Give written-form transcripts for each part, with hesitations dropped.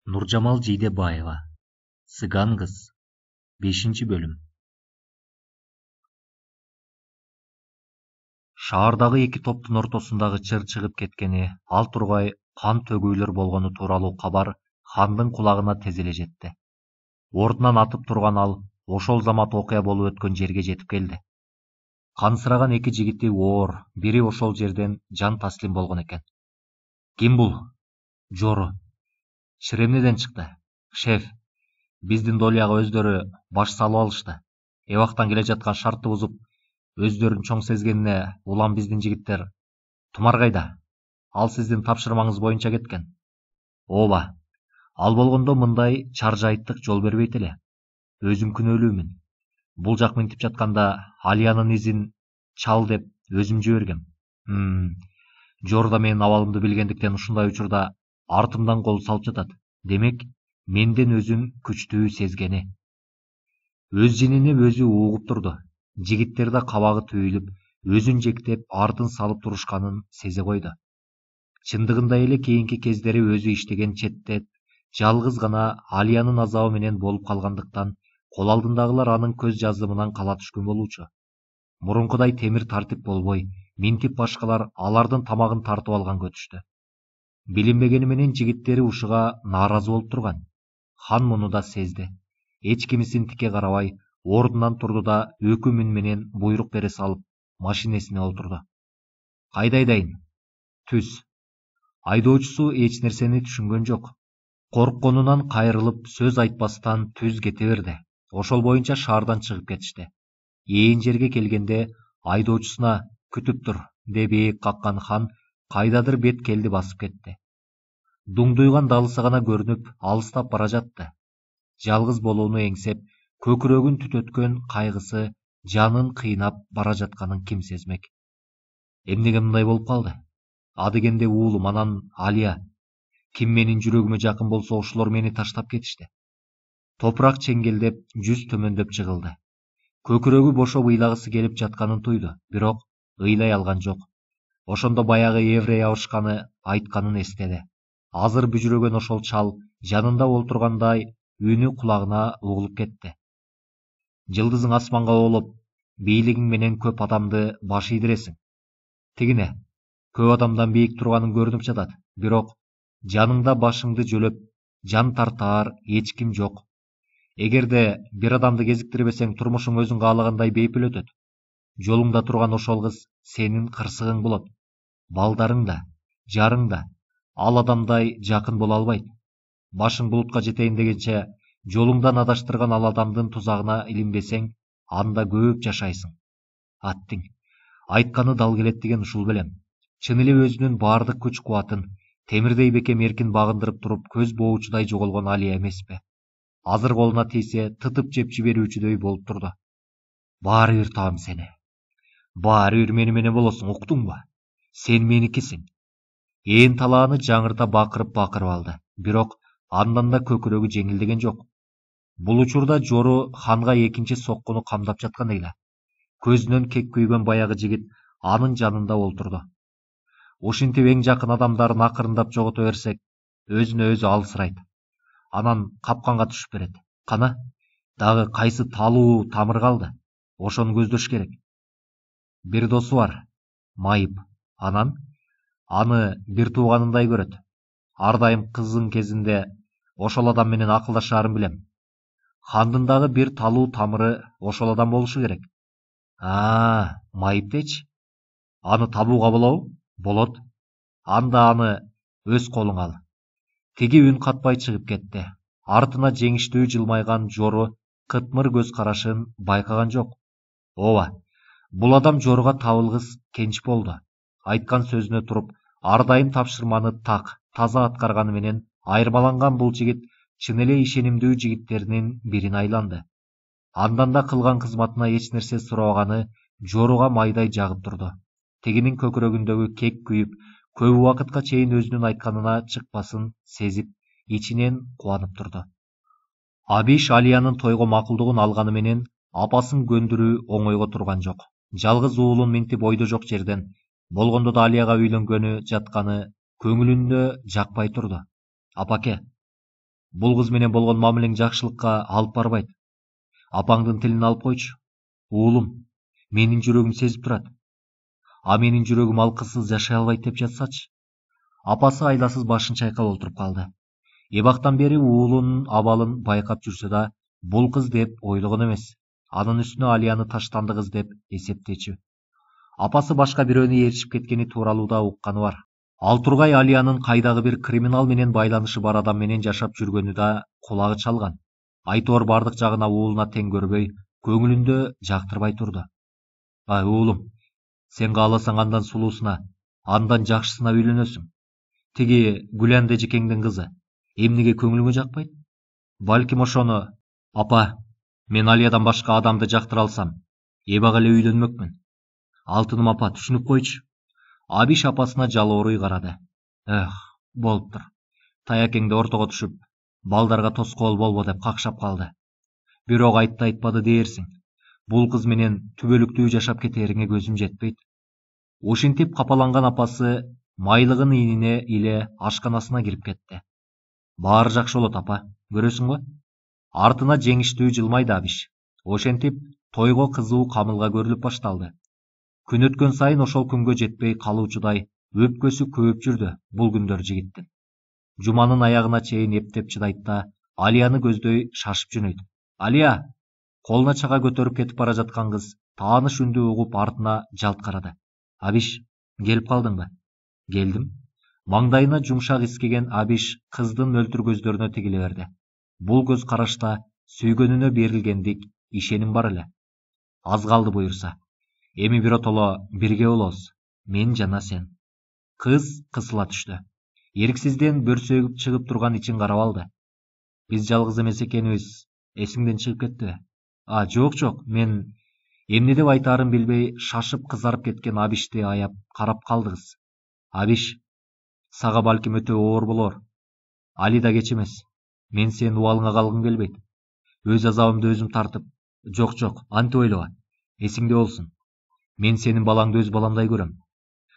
Нуржамал Жейдебаева. Сыган кыз. 5-бөлүм. Шаардагы эки топтун ортосундагы чыр чыгып кеткени, ал тургай кан төгүүлөр болгону тууралуу кабар хандын кулагына тез эле жетти. Ордунан атып турган ал ошол замат окуя болуп өткөн жерге жетип келди. Кансыраган эки жигити оор, бири ошол жерден жан таслим болгон экен. Ким бул? Жору. Ширемнеден чыкты. Шеф, биздин Долияга өздөрү баш салып алышты. Эбактан келе жаткан шартты бузуп, өздөрүн чоң сезгенине улам биздин жигиттер. Тумар кайда? Ал сиздин тапшырмаңыз боюнча кеткен. Ооба. Ал болгондо мындай чаржайыттык жол бербейт эле. Өзүм күнөөлүүмүн. Бул жак минтип жатканда Алиянын изин чал деп өзүм жибергем. Жорда менин абалымды билгендиктен ушундай учурда артымдан кол салып жатат. Демек, менден өзүн күчтүү сезгени. Өз жинини өзү угуп турду. Жигиттер да кабагы түйүлүп, өзүн жектеп, артын салып турушканын сезе койду. Чындыгында эле кийинки кездери өзү иштеген четте жалгыз гана Алиянын азабы менен болуп калгандыктан, кол алдындагылар анын көз жазымынан кала түшкөн болчу. Мурункудай темир тартип болбой, минтип башкалар алардын тамагын тартып алган көтүштү. Билинбегени менен жигиттери ушуга нааразы болуп турган. Хан муну да сезди. Эч кимисин тике карабай, ордунан турду да өкүм үн менен буйрук бере салып, машинесине олтурду. Кайда айдайын? Түз. Айдоочусу эч нерсени түшүнгөн жок. Коркконунан кайрылып, сөз айтпастан түз кете берди. Ошол боюнча шаардан чыгып кетишти. Ээн жерге келгенде айдоочусуна күтүп тур деп ээк каккан хан кайдадыр бет келди басып кетти. Дуңдуйган далысы гана көрүнүп, алыстап бара жатты. Жалгыз болууну эңсеп, көкүрөгүн түтөткөн кайгысы жанын кыйнап бара жатканын ким сезмек? Эмнеге мындай болуп калды? Адегенде уулум, анан Алия. Ким менин жүрөгүмө жакын болсо ошолор мени таштап кетишти. Топурак чеңгелдеп, жүз төмөндөп жыгылды. Көкүрөгү бошоп ыйлагысы келип жатканын туйду, бирок ыйлай алган жок. Ошондо баягы еврей абышканы айтканын эстеди. Азыр бүжүрөгөн ошол чал жанында олтургандай үнү кулагына угулуп кетти. Жылдызың асманга оолоп, бийлигиң менен көп адамды баш ийдиресиң. Тигине, көп адамдан бийик турганың көрүнүп жатат, бирок жаныңда башыңды жөлөп, жан тартаар эч ким жок. Эгерде бир адамды кезиктирбесең, турмушуң өзүң каалагандай бейпил өтөт. Жолуңда турган ошол кыз сенин кырсыгың болот. Балдарың да, жарың да ал адамдай жакын боло албайт. Башың булутка жетейин дегенче, жолуңдан адаштырган ал адамдын тузагына илинбесең, анда көп жашайсың. Аттиң айтканы дал келет деген ушул белем. Чын эле өзүнүн баардык күч кубатын темирдей бекем эркин багындырып туруп көз боочудай жоголгон Алия эмеспи? Азыр колуна тийсе, тытып жеп жиберүүчүдөй болуп турду. Баары бир табам сени. Баары бир мени менен болосуң, уктуңбу? Сен меникисиң. Ээн талааны жаңырта бакырып алды, бирок андан да көкүрөгү жеңилдеген жок. Бул учурда Жору ханга экинчи соккуну камдап жаткан эле. Көзүнөн кек күйгөн баягы жигит анын жанында олтурду. Ушинтип эң жакын адамдарын акырындап жогото берсек, өзүнө өзү алысырайт. Анан капканга түшүп берет. Кана, дагы кайсы талуу тамыр калды. Ошону көздөш керек. Бир досу бар, Майып. Анан аны бир тууганындай көрөт. Ар дайым кызын кезинде ошол адам менен акылдашаарын билем. Хандын дагы бир талуу тамыры ошол адам болушу керек. Майыптечи? Аны табууга болобу? Болот. Анда аны өз колуңа ал. Тиги үн катпай чыгып кетти. Артына жеңиштүү жылмайган Жору кытмыр көз карашын байкаган жок. Ооба, бул адам Жоруга табылгыс кенч болду. Айткан сөзүнө туруп, ар дайым тапшырманы так, таза аткарганы менен айырмаланган бул жигит чын эле ишенимдүү жигиттеринин бирин айланды. Андан да кылган кызматына эч нерсе сурабаганы Жоруга майдай жагып турду. Тигинин көкүрөгүндөгү кек күйүп, көп убакытка чейин өзүнүн айтканына чыкпасын сезип, ичинен кубанып турду. Абиш Алиянын тойго макулдугун алганы менен апасын көндүрүү оңойго турган жок. Жалгыз уулун минтип ойдо жок жерден, болгондо да Алияга үйлөнгөнү жатканы көңүлүндө жакпай турду. Апаке, Бул кыз менен болгон мамилең жакшылыкка алып барбайт. Апаңдын тилин алып койчу. Уулум, менин жүрөгүм сезип турат. А менин жүрөгүм ал кызсыз жашай албайт деп жатсачы. Апасы айдасыз башын чайкап олтуруп калды. Эбактан бери уулунун абалын байкап жүрсө да, бул кыз деп ойлогон эмес. Анын үстүнө Алияны таштанды кыз деп эсептечү. Апасы башка бирөөнү ээрчип кеткени тууралуу да укканы бар. Ал тургай Алиянын кайдагы бир криминал менен байланышы бар адам менен жашап жүргөнү да кулагы чалган. Айтор бардык жагына уулуна тең көрбөй, көңүлүндө жактырбай турду. Ай уулум, сен кааласаң андан сулуусуна, андан жакшысына үйлөнөсүң. Тиги Гүләнде жекеңдин кызы эмнеге көңүлүңө жакпайт? Балким ошону... Апа, мен Алиядан башка адамды жактыра алсам, эбак эле үйлөнмөкмүн. Алтыным апа, түшүнүп койчу. Абиш апасына жалооруй карады. Эх, болуптур. Таякеңде ортого түшүп, балдарга тоскоол болбо деп какшап калды. Бирок айтты айтпады дээрсиң. Бул кыз менен түбөлүктүү жашап кетериңе көзүм жетпейт. Ошентип капаланган апасы майлыгын ийнине иле ашканасына кирип кетти. Баары жакшы болот апа, көрөсүңбү? Артына жеңиштүү жылмайды Абиш. Ошентип тойго кызуу камылга көрүлүп башталды. Күн өткөн сайын ошол күнгө жетпей калуучудай өпкөсү көп жүрдү бул күндөр жигиттин. Жуманын аягына чейин эптеп чыдайт да, Алияны көздөй шашып жөнөйт. Алия! Колуна чага көтөрүп кетип бара жаткан кыз тааныш үндү угуп артына жалт карады. Абиш, келип калдыңбы? Келдим. Маңдайына жумшак искеген Абиш кыздын мөлтүр көздөрүнө тигиле берди. Бул көз карашта сүйгөнүнө берилгендик, ишеним бар эле. Аз калды буюрса. Эми биротоло бирге болобуз. Мен жана сен. Кыз кысыла түштү. Эрксизден бөрсөгүп чыгып турган ичин карап алды. Биз жалгыз эмес экенибиз эсиңден чыгып кеттиби? Жок, мен эмне деп айтаарын билбей шашып кызарып кеткен Абишти аяп карап калды кыз. Абиш, сага балким өтө оор болор. Али да кеч эмес. Мен сенин убалыңа калгым келбейт. Өз азабымды өзүм тартып. Жок, антип ойлоба. Эсиңде болсун. Мен сенин балаңды өз баламдай көрөм.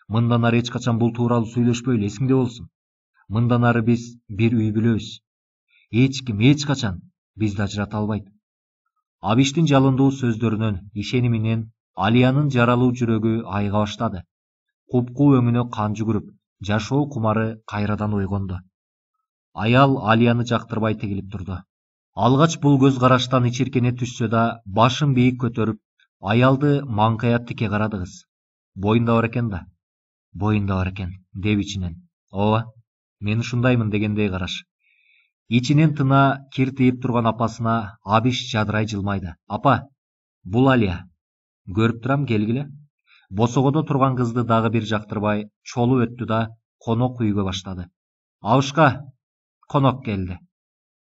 Мындан ары эч качан бул тууралуу сүйлөшпөйлү, эсиңде болсун. Мындан ары биз бир үй бүлөбүз. Эч ким эч качан бизди ажырата албайт. Абиштин жалындуу сөздөрүнөн, ишениминен Алиянын жаралуу жүрөгү айга баштады. Купку өңүнө кан жүгүрүп, жашоо кумары кайрадан ойгонду. Аял Алияны жактырбай тигилип турду. Алгач бул көз караштан ичиркене түшсө да, башын бийик көтөрүп, аялды маңкая тике карады кыз. Боюнда бар экен да. Боюнда бар экен, деп ичинен. Ооба, мен ушундаймын дегендей караш. Ичинен тына кир тийип турган апасына Абиш жадырай жылмайды. Апа, бул Алия. Көрүп турам, келгиле. Босогодо турган кызды дагы бир жактырбай чолуп өттү да конок үйгө баштады. Абышка конок келди.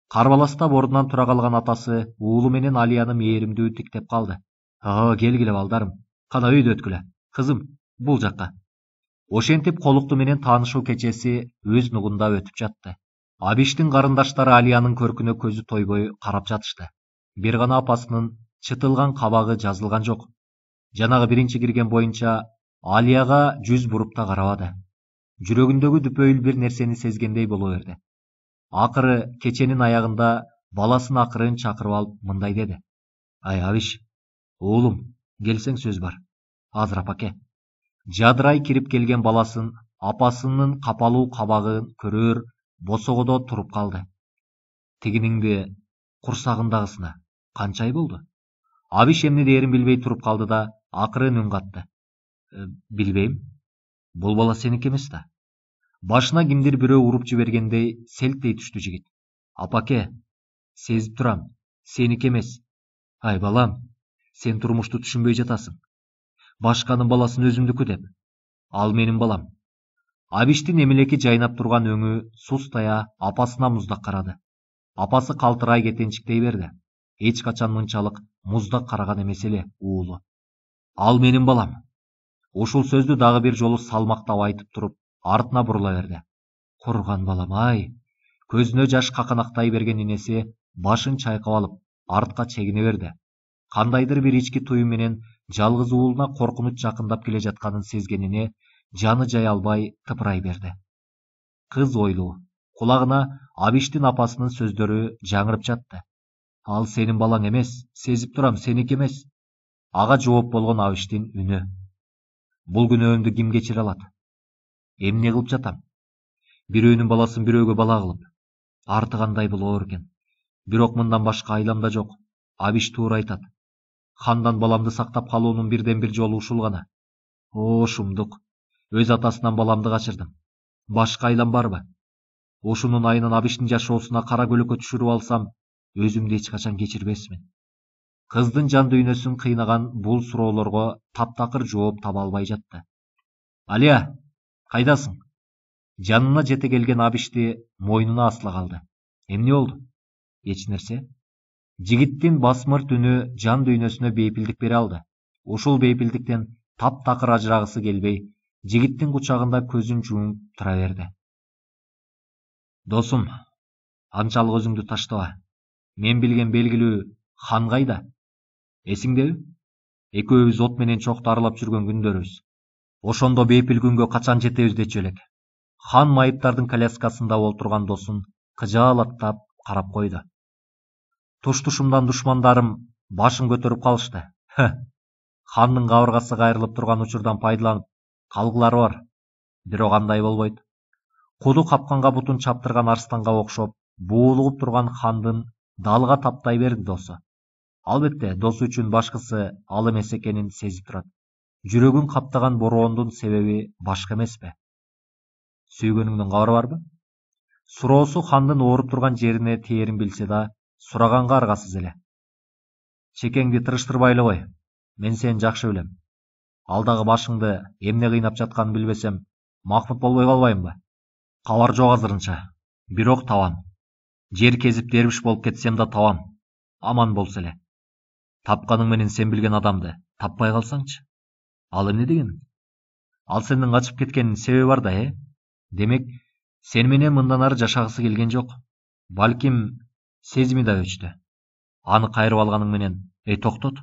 Карбаластап ордунан тура калган атасы уулу менен Алияны мээримдүү тиктеп калды. Келгиле балдарым. Кана үйдө өткүлө. Кызым, бул жакка. Ошентип колукту менен таанышуу кечеси өз нугунда өтүп жатты. Абиштин карындаштары Алиянын көркүнө көзү тойбой карап жатышты. Бир гана апасынын чытылган кабагы жазылган жок. Жанагы биринчи кирген боюнча Алияга жүз буруп да карабады. Жүрөгүндөгү дүпөйүл бир нерсени сезгендей боло берди. Акыры кеченин аягында баласын акырын чакырып алып мындай деди. Ай Абиш, уулум, келсең сөз бар. Азыр апаке. Жадырай кирип келген баласын, апасынын капалуу кабагын көрөр босогодо туруп калды. Тигиниңди курсагындагысына канча ай болду? Абиш эмне дээрин билбей туруп калды да, акырын үн катты. Билбейм. Бул бала сеники эмес да. Башына кимдир бирөө уруп жибергендей селттей түштү жигит. Апаке, сезип турам, сеники эмес. Ай балам, сен турмушту түшүнбөй жатасың. Башканын баласын өзүмдүкү деп. Ал менин балам. Абиштин эмелеки жайнап турган өңү сустая апасына муздак карады. Апасы калтырай кетенчиктей берди. Эч качан мынчалык муздак караган эмес эле уулу. Ал менин балам. Ушул сөздү дагы бир жолу салмактап айтып туруп, артына бурула берди. Курган балам, ай. Көзүнө жаш каканактай берген инеси башын чайкап алып, артка чегине берди. Кандайдыр бир ички туюм менен жалгыз уулуна коркунуч жакындап келе жатканын сезгенине жаны жая албай тыпырай берди. Кыз ойлуу, Кулагына Абиштин апасынын сөздөрү жаңырып жатты. Ал сенин балаң эмес, сезип турам, сеники эмес. Ага жооп болгон Абиштин үнү. Бул күнөөмдү ким кечире алат? Эмне кылып жатам? Бирөөнүн баласын бирөөгө бала кылып. Арты кандай болоор экен? Бирок мындан башка айлам да жок. Абиш туура айтат. Хандан баламды сактап калуунун бирден бир жолу ушул гана. О, шумдук. Өз атасынан баламды качырдым. Башка айлам барбы? Ушунун айынан Абиштин жашоосуна кара көлөкө түшүрүп алсам, өзүмдү эч качан кечирбесмин. Кыздын жан дүйнөсүн кыйнаган бул суроолорго таптакыр жооп таба албай жатты. Алия, кайдасың? Жанына жете келген Абишти мойнуна асыла калды. Эмне болду? Эч нерсе. Жигиттин басмырт үнү жан дүйнөсүнө бейпилдик бере алды. Ушул бейпилдиктен таптакыр ажырагысы келбей, жигиттин кучагында көзүн жумуп тура берди. Досум, анчалык өзүңдү таштаба. Мен билген белгилүү хан кайда? Эсиңдеби? Экөөбүз от менен чокту аралап жүргөн күндөрүбүз. Ошондо бейпил күнгө качан жетебиз дечү элек. Хан майыптардын коляскасында олтурган досун кыжаалаттап карап койду. Туш-тушумдан душмандарым башын көтөрүп калышты. Хандын кабыргасы кайрылып турган учурдан пайдаланып калгылары бар. Бирок андай болбойт. Куду капканга бутун чаптырган арстанга окшоп, буулугуп турган хандын далга таптай берди досу. Албетте, досу үчүн башкысы ал эмес экенин сезип турат. Жүрөгүн каптаган бороондун себеби башка эмеспи? Сүйгөнүңдүн кабары барбы? Суроосу хандын ооруп турган жерине тээрин билсе да, сураганга аргасыз эле. Чекеңди тырыштырбай эле кой. Мен сени жакшы билем. Ал дагы башыңды эмне кыйнап жатканын билбесем, Махмут болбой калбаймынбы? Кабар жок азырынча. Бирок табам. Жер кезип дербиш болуп кетсем да табам. Аман болсо эле. Тапканың менен сен билген адамды таппай калсаңчы? Ал эмне дегениң? Ал сендин качып кеткенин себеби бар да, Демек, сен менен мындан ары жашагысы келген жок. Балким сезими да өчтү. Аны кайрып алганың менен, токтот.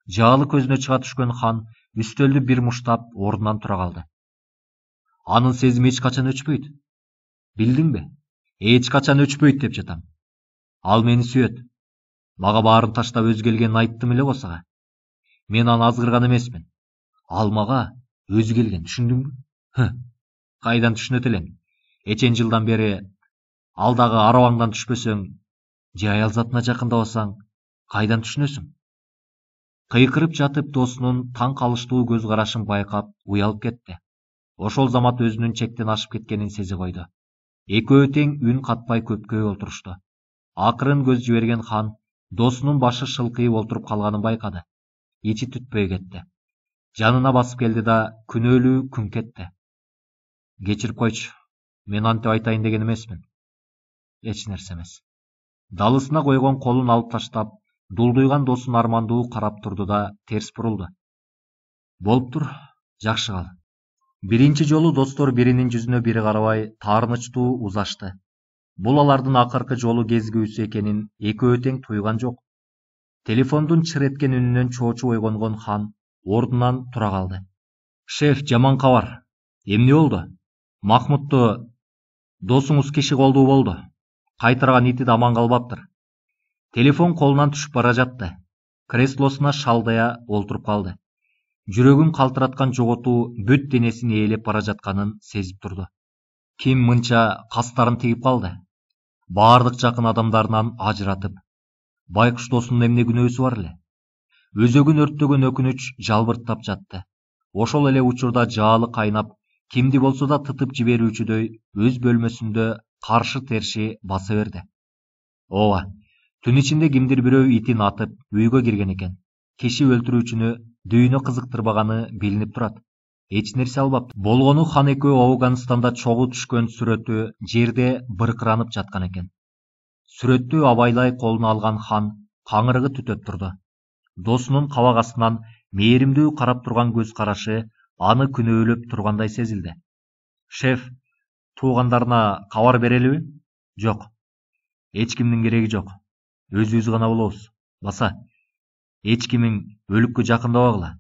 Жаалы көзүнө чыга түшкөн хан үстөлдү бир муштап ордунан тура калды. Анын сезими эч качан өчпөйт. Билдиңби? Эч качан өчпөйт деп жатам. Ал мени сүйөт. Мага баарын таштап өзү келгенин айттым эле косага. Мен аны азгырган эмесмин. Ал мага өзү келген, түшүндүңбү? Кайдан түшүнөт элең? Эчен жылдан бери ал дагы арабаңдан түшпөсөң, же аял затына жакындабасаң, кайдан түшүнөсүң? Кыйкырып жатып досунун таң калыштуу көз карашын байкап уялып кетти. Ошол замат өзүнүн чектен ашып кеткенин сезе койду. Экөө тең үн катпай көпкөй олтурушту. Акырын көз жиберген хан досунун башы шылкыйып олтуруп калганын байкады. Ичи түтпөй кетти. Жанына басып келди да күнөөлүү күңк этти. Кечирип койчу. Мен антип айтайын деген эмесмин. Эч нерсе эмес. Далысына койгон колун алып таштап, дулдуйган досун армандуу карап турду да терс бурулду. Болуптур, жакшы кал. Биринчи жолу достор биринин жүзүнө бири карабай таарынычтуу узашты. Бул алардын акыркы жолу кезигүүсү экенин экөө тең туйган жок. Телефондун чыр эткен үнүнөн чоочу ойгонгон хан ордунан тура калды. Шеф, жаман кабар. Эмне болду? Махмутту досуңуз киши колдуу болду. Кайтарган ити да аман калбаптыр. Телефон колунан түшүп бара жатты. Креслосуна шалдая олтуруп калды. Жүрөгүн калтыраткан жоготуу бүт денесин ээлеп бара жатканын сезип турду. Ким мынча кастарын тигип калды? Баардык жакын адамдарынан ажыратып. Байкуш досунун эмне күнөөсү бар эле? Өзөгүн өрттөгөн өкүнүч жалбырттап жатты. Ошол эле учурда жаалы кайнап, кимди болсо да тытып жиберүүчүдөй өз бөлмөсүндө каршы терши баса берди. Ооба, түн ичинде кимдир бирөө итин атып үйгө кирген экен. Киши өлтүрүүчүнү дүйнө кызыктырбаганы билинип турат. Эч нерсе албаптыр. Болгону хан экөө Афганистанда чогуу түшкөн сүрөтү жерде быркыранып жаткан экен. Сүрөттү абайлай колуна алган хан каңырыгы түтөп турду. Досунун кабак астынан мээримдүү карап турган көз карашы аны күнөөлөп тургандай сезилди. Шеф, туугандарына кабар берелиби? Жок. Эч кимдин кереги жок. Өзүбүз гана болобуз. Баса, эч кимиң өлүккө жакындабагыла.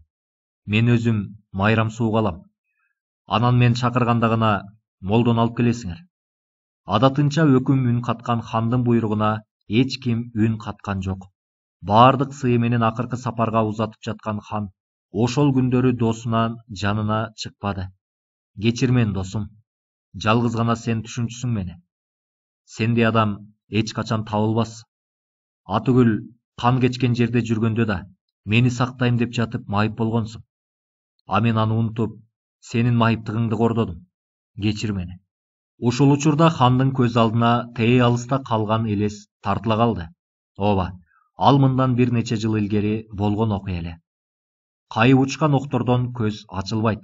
Мен өзүм майрам сууга алам. Анан мен чакырганда гана молдон алып келесиңер. Адатынча өкүм үн каткан хандын буйругуна эч ким үн каткан жок. Баардык сыйы менен акыркы сапарга узатып жаткан хан ошол күндөрү досунан жанына чыкпады. Кечир мени, досум. Жалгыз гана сен түшүнчүсүң мени. Сендей адам эч качан табылбас. Атүгүл кан кечкен жерде жүргөндө да мени сактайм деп жатып майып болгонсуң. А мен аны унутуп, сенин майыптыгыңды кордодум. Кечир мени. Ушул учурда хандын көз алдына тээ алыста калган элес тартыла калды. Ооба, ал мындан бир нече жыл илгери болгон окуя эле. Кайып учкан октордон көз ачылбайт.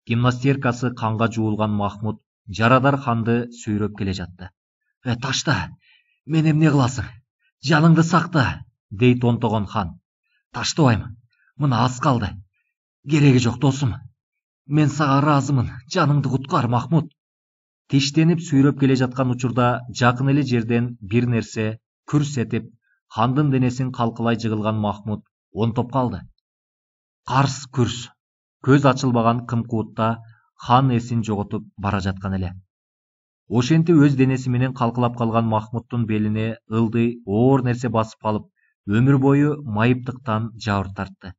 Гимнастеркасы канга жуулган Махмуд жарадар ханды сүйрөп келе жатты. Ташта, мен эмне кыласың? Жаныңды сакта, дейт онтогон хан. Таштабайм, мына аз калды. Кереги жок, досум. Мен сага ыраазымын, жаныңды куткар, Махмуд. Тиштенип сүйрөп келе жаткан учурда жакын эле жерден бир нерсе күрс этип, хандын денесин калкылай жыгылган Махмуд онтоп калды. Карс күрс. Көз ачылбаган кымкуутта хан эсин жоготуп бара жаткан эле. Ошентип өз денеси менен калкылап калган Махмуддун белине ылдый оор нерсе басып калып, өмүр бою майыптыктан жабыр тартты.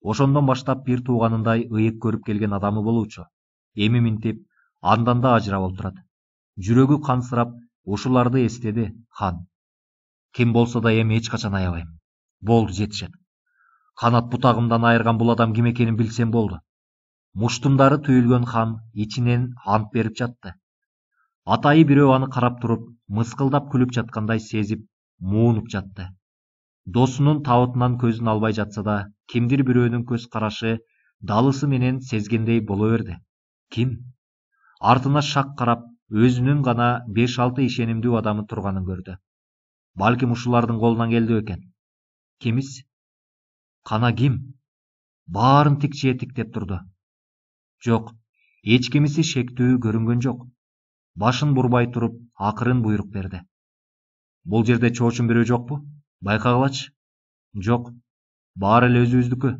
Ошондон баштап бир тууганындай ыйык көрүп келген адамы болуучу. Эми минтип, андан да ажырап отурат. Жүрөгү кансырап, ушуларды эстеди хан. Ким болсо да эми эч качан аябайм. Болду, жетишет. Канат бутагымдан айырган бул адам ким экенин билсем болду. Муштумдары түйүлгөн хан ичинен ант берип жатты. Атайы бирөө аны карап туруп, мыскылдап күлүп жаткандай сезип, муунуп жатты. Досунун табытынан көзүн албай жатса да, кимдир бирөөнүн көз карашы далысы менен сезгендей боло берди. Ким? Артына шак карап, өзүнүн гана 5-6 ишенимдүү адамы турганын көрдү. Балким ушулардын колунан келди экен. Кимис? Кана ким? Баарын тикчие тиктеп турду. Жок, эч кимиси шектүү көрүнгөн жок. Башын бурбай туруп, акырын буйрук берди. Бул жерде чоочун бирөө жокпу? Байкагылачы. Жок, баары эле өзүбүздүкү.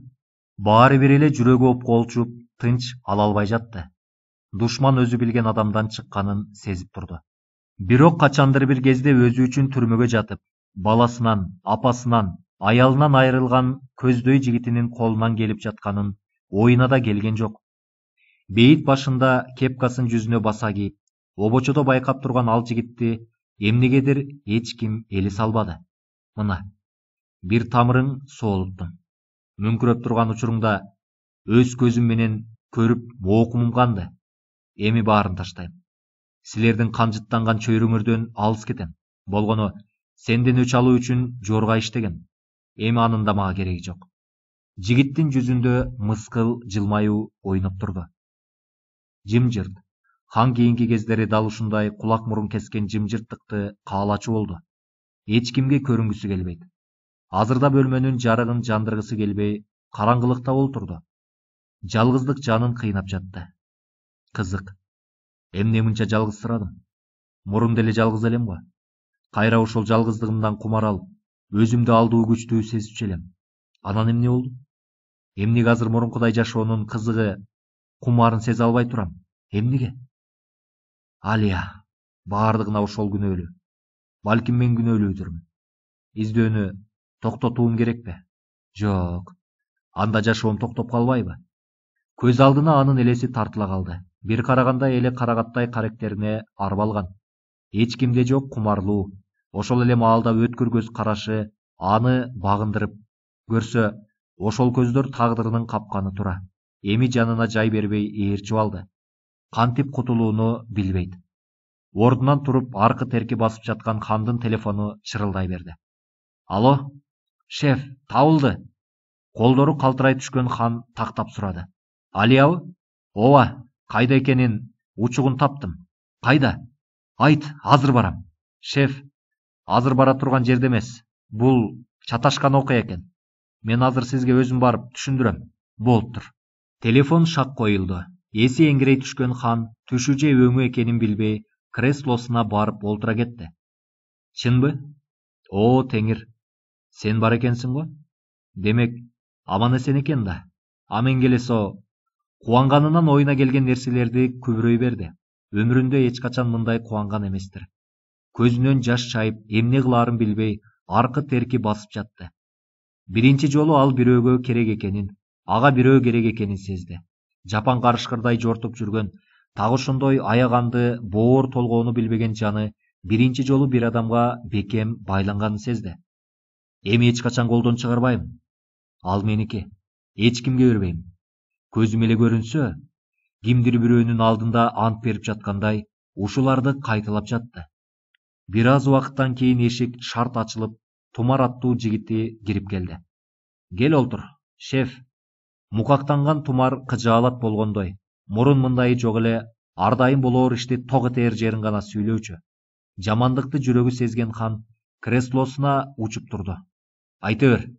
Баары бир эле жүрөгү опколчуп, тынч ала албай жатты. Душман өзү билген адамдан чыкканын сезип турду. Бирок качандыр бир кезде өзү үчүн түрмөгө жатып, баласынан, апасынан, аялынан айрылган көздөй жигитинин колунан келип жатканын оюна да келген жок. Бейит башында кепкасын жүзүнө баса кийип, обочодо байкап турган ал жигитти эмнегедир эч ким элес албады. Мына, бир тамырың соолуптун. Мүңкүрөп турган учуруңда өз көзүм менен көрүп окумум канды. Эми баарын таштайм. Силердин канжыттанган чөйрөңөрдөн алыс кетем. Болгону сенден өч алуу үчүн жорга иштегем. Эми анын да мага кереги жок. Жигиттин жүзүндө мыскыл жылмаюу ойноп турду. Жымжырт. Хан кийинки кездери дал ушундай кулак мурун кескен жымжырттыкты каалачу болду. Эч кимге көрүнгүсү келбейт. Азырда бөлмөнүн жарыгын жандыргысы келбей, караңгылыкта олтурду. Жалгыздык жанын кыйнап жатты. Кызык. Эмне мынча жалгызсырадым? Мурун деле жалгыз элем го. Кайра ошол жалгыздыгымдан кумар алып, өзүмдү алдуу күчтүү сезчү элем. Анан эмне болду? Эмнеге азыр мурункудай жашоонун кызыгы, кумарын сезе албай турам? Эмнеге? Алия, баардыгына ошол күнөөлүү. Балким мен күнөөлүүдүрмүн. Издөөнү токтотуум керекпи? Жок. Анда жашоом токтоп калбайбы? Көз алдына анын элеси тартыла калды. Бир караганда эле карагаттай карактерине арбалган. Эч кимде жок кумарлуу. Ошол эле маалда өткүр көз карашы аны багындырып. Көрсө, ошол көздөр тагдырынын капканы тура. Эми жанына жай бербей ээрчип алды. Кантип кутулууну билбейт. Ордунан туруп, аркы терки басып жаткан хандын телефону чырылдай берди. Алло, шеф, табылды. Колдору калтырай түшкөн хан тактап сурады. Алиябы? Ооба, кайда экенин учугун таптым. Кайда? Айт, азыр барам. Шеф, азыр бара турган жерде эмес. Бул чаташкан окуя экен. Мен азыр сизге өзүм барып түшүндүрөм. Болуптур. Телефон шак коюлду. Эси эңирей түшкөн хан түшү же өңү экенин билбей, креслосуна барып олтура кетти. Чынбы? О, теңир. Сен бар экенсиң го? Демек, аман эсен экен да. А мен келесо кубанганынан оюна келген нерселерди күбүрөй берди. өмүрүндө эч качан мындай кубанган эместир. Көзүнөн жаш чайып, эмне кылаарын билбей, аркы терки басып жатты. Биринчи жолу ал бирөөгө керек экенин, ага бирөө керек экенин сезди. Жапан карышкырдай жортуп жүргөн, так ошондой аяганды, боор толгоону билбеген жаны биринчи жолу бир адамга бекем байланганын сезди. Эми эч качан колдон чыгарбайм. Ал меники. Эч кимге бербейм. Көзүм эле көрүнсө, кимдир бирөөнүн алдында ант берип жаткандай, ушуларды кайталап жатты. Бир аз убакыттан кийин эшик шарт ачылып, Тумар аттуу жигити кирип келди. Кел олтур, шеф. Мукактанган Тумар кыжаалат болгондой, мурун мындайы жок эле, ар дайым болоор ишти ток этээр жерин гана сүйлөөчү. Жамандыкты жүрөгү сезген хан креслосуна учуп турду. Айта бер.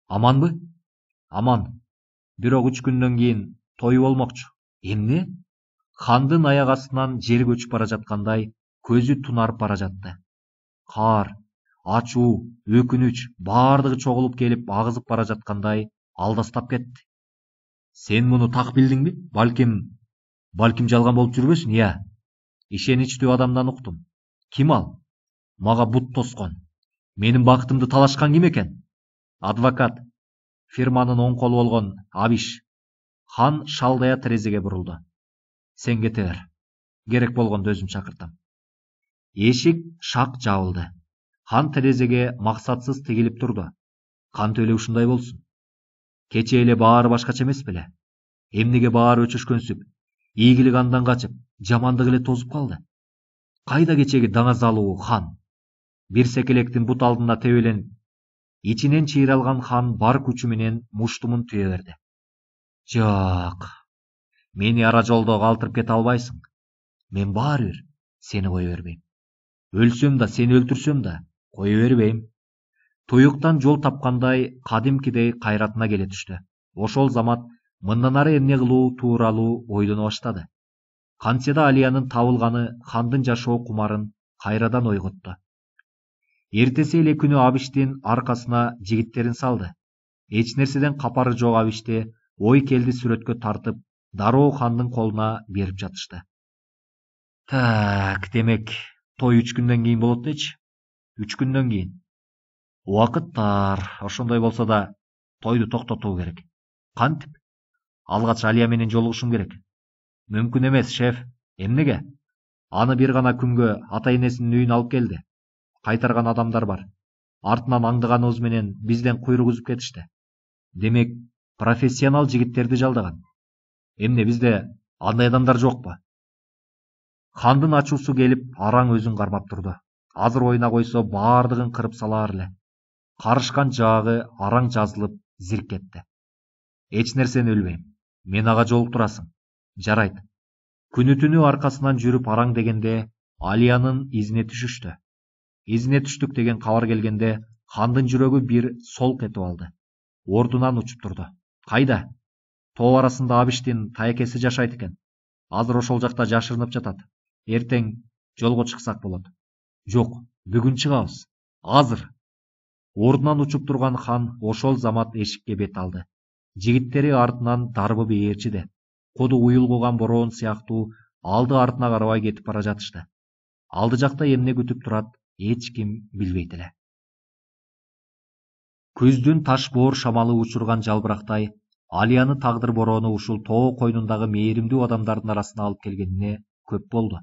Аманбы? Аман. Бирок 3 күндөн кийин той болмокчу. Эмне? Хандын аяк астынан жер көчүп бара жаткандай, көзү тунарып бара жатты. Каар, ачуу, өкүнүч баардыгы чогулуп келип агызып бара жаткандай алдастап кетти. Сен муну так билдиңби? Балким жалган болуп жүрбөсүн, ия. Ишеничтүү адамдан уктум. Ким ал? Мага бут тоскон. Менин бактымды талашкан ким экен? Адвокат. Фирманын оң колу болгон Абиш. Хан шалдая терезеге бурулду. Сен кете бер. Керек болгондо өзүм чакыртам. Эшик шак жабылды. Хан терезеге максатсыз тигилип турду. Кантип эле ушундай болсун? Кече эле баары башкача эмес беле? Эмнеге баары өчүшкөнсүп, ийгилик андан качып, жамандык эле тозуп калды? Кайда кечеги даңазалуу хан? Бир секелектин бут алдына тебеленип, ичинен чыйралган хан бар күчү менен муштумун түйө берди. Жок. Мени ара жолдо калтырып кете албайсың. Мен баары бир сени кое бербейм. Өлсөм да, сени өлтүрсөм да кое бербейм. Туюктан жол тапкандай кадимкидей кайратына келе түштү. Ошол замат мындан ары эмне кылуу тууралуу ойлоно баштады. Кантсе да Алиянын табылганы хандын жашоо кумарын кайрадан ойготту. Эртеси эле күнү Абиштин аркасына жигиттерин салды. Эч нерседен капары жок Абишти ой келди сүрөткө тартып, дароо хандын колуна берип жатышты. Так, демек, той 3 күндөн кийин болот дечи. 3 күндөн кийин. Убакыт тар, ошондой болсо да тойду токтотуу керек. Кантип? Алгач Алия менен жолугушум керек. Мүмкүн эмес, шеф. Эмнеге? Аны бир гана күнгө ата энесинин үйүнө алып келди. Кайтарган адамдар бар. Артынан аңдыганыбыз менен бизден куйрук үзүп кетишти. Демек, профессионал жигиттерди жалдаган. Эмне бизде андай адамдар жокпу? Хандын ачуусу келип, араң өзүн кармап турду. Азыр оюна койсо баардыгын кырып салаар эле. Карышкан жаагы араң жазылып зирк кетти. Эч нерсени билбейм. Мен ага жолуктурасың. Жарайт. Күнү түнү аркасынан жүрүп араң дегенде Алиянын изине түшүштү. Изине түштүк деген кабар келгенде хандын жүрөгү бир солк этип алды. Ордунан учуп турду. Кайда? Тоо арасында Абиштин таекеси жашайт экен. Азыр ошол жакта жашырынып жатат. Эртең жолго чыксак болот. Жок, бүгүн чыгабыз. Азыр. Ордунан учуп турган хан ошол замат эшикке бет алды. Жигиттери артынан дарбы бээрчиде. Коду уюлгуган бороон сыяктуу алды артына карабай кетип бара жатышты. Алды жакта эмне күтүп турат, эч ким билбейт эле. Күздүн таш боор шамалы учурган жалбырактай Алияны тагдыр бороону ушул тоо койнундагы мээримдүү адамдардын арасына алып келгенине көп болду.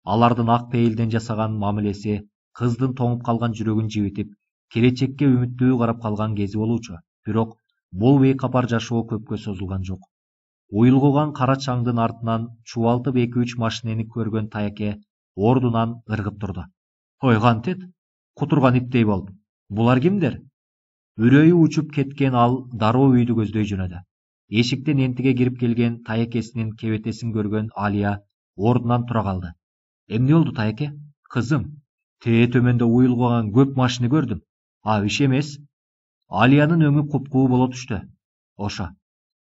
Алардын ак пейилден жасаган мамилеси кыздын тоңуп калган жүрөгүн жибитип, келечекке үмүттүү карап калган кези болчу. Бирок бул бейкапар жашоо көпкө созулган жок. Уюлгуган кара чаңдын артынан чубалтып 2-3 машинени көргөн Таяке ордунан ыргып турду. Ой, кантет? Кутурган иттей болуп. Булар кимдер? Үрөйү учуп кеткен ал дароо үйдү көздөй жөнөдү. Эшиктен энтиге кирип келген Таякесинин кебетесин көргөн Алия ордунан тура калды. Эмне болду, Таяке? Кызым, тээ төмөндө уюлгуган көп машина көрдүм. Абиш эмес. Алиянын өңү купкуу боло түштү. Ошо,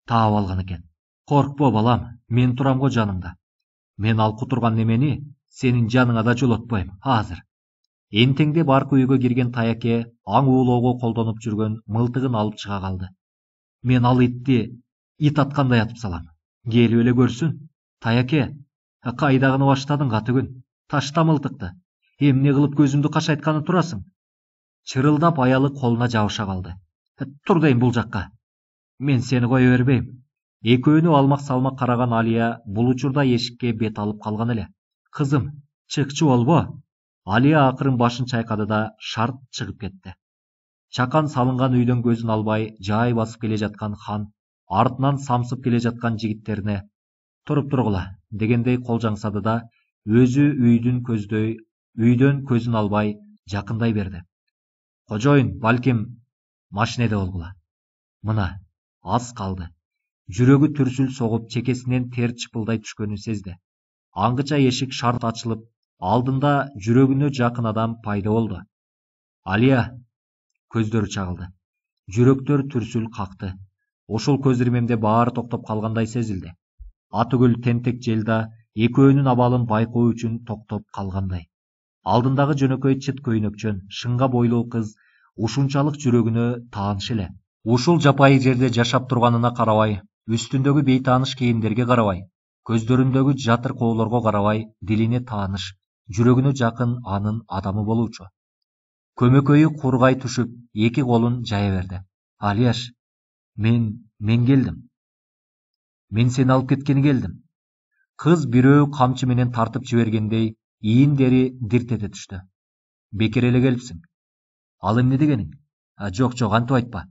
таап алган экен. Коркпо, балам, мен турам го жаныңда. Мен ал кутурган немени сенин жаныңа да жолотпойм, азыр. Энтеңдеп аркы үйгө кирген Таяке аң уулоого колдонуп жүргөн мылтыгын алып чыга калды. Мен ал итти ит аткандай атып салам. Келип эле көрсүн. Таяке, Кайдагыны баштадың Катыгүн? Ташта мылтыкты. Эмне кылып көзүмдү кашайтканы турасың? Чырылдап аялы колуна жабыша калды. Тур дейм бул жакка. Мен сени кое бербейм. Экөөнү алмак салмак караган Алия бул учурда эшикке бет алып калган эле. Кызым, чыкчы болбо. Алия акырын башын чайкады да шарт чыгып кетти. Чакан салынган үйдөн көзүн албай жай басып келе жаткан хан артынан самсып келе жаткан жигиттерине туруп тургула дегендей кол жаңсады да өзү үйдөн көзүн албай жакындай берди. Кожоюн, балким машинеде болгула. Мына аз калды. Жүрөгү түрсүл согуп чекесинен тер чыпылдай түшкөнүн сезди. Аңгыча эшик шарт ачылып, алдында жүрөгүнө жакын адам пайда болду. Алия көздөрү чагылды. Жүрөктөр түрсүл какты. Ошол көз ирмемде баары токтоп калгандай сезилди. Атыгүл тентек желда экөөнүн абалын байкоо үчүн токтоп калгандай. Алдындагы жөнөкөй чыт көйнөкчөн, шыңга бойлуу кыз ушунчалык жүрөгүнө тааныш эле. Ушул жапайы жерде жашап турганына карабай, үстүндөгү бейтааныш кийимдерге карабай, көздөрүндөгү жатыр коолорго карабай, дилине тааныш, жүрөгүнө жакын анын адамы болуучу. Көмөкөйү кургай түшүп, эки колун жая берди. Алияш, мен келдим. Мен сени алып кеткени келдим. Кыз бирөө камчы менен тартып жибергендей ийиндери дирт эте түштү. Бекер эле келипсиң. Ал эмне дегениң? Жок, антип айтпа.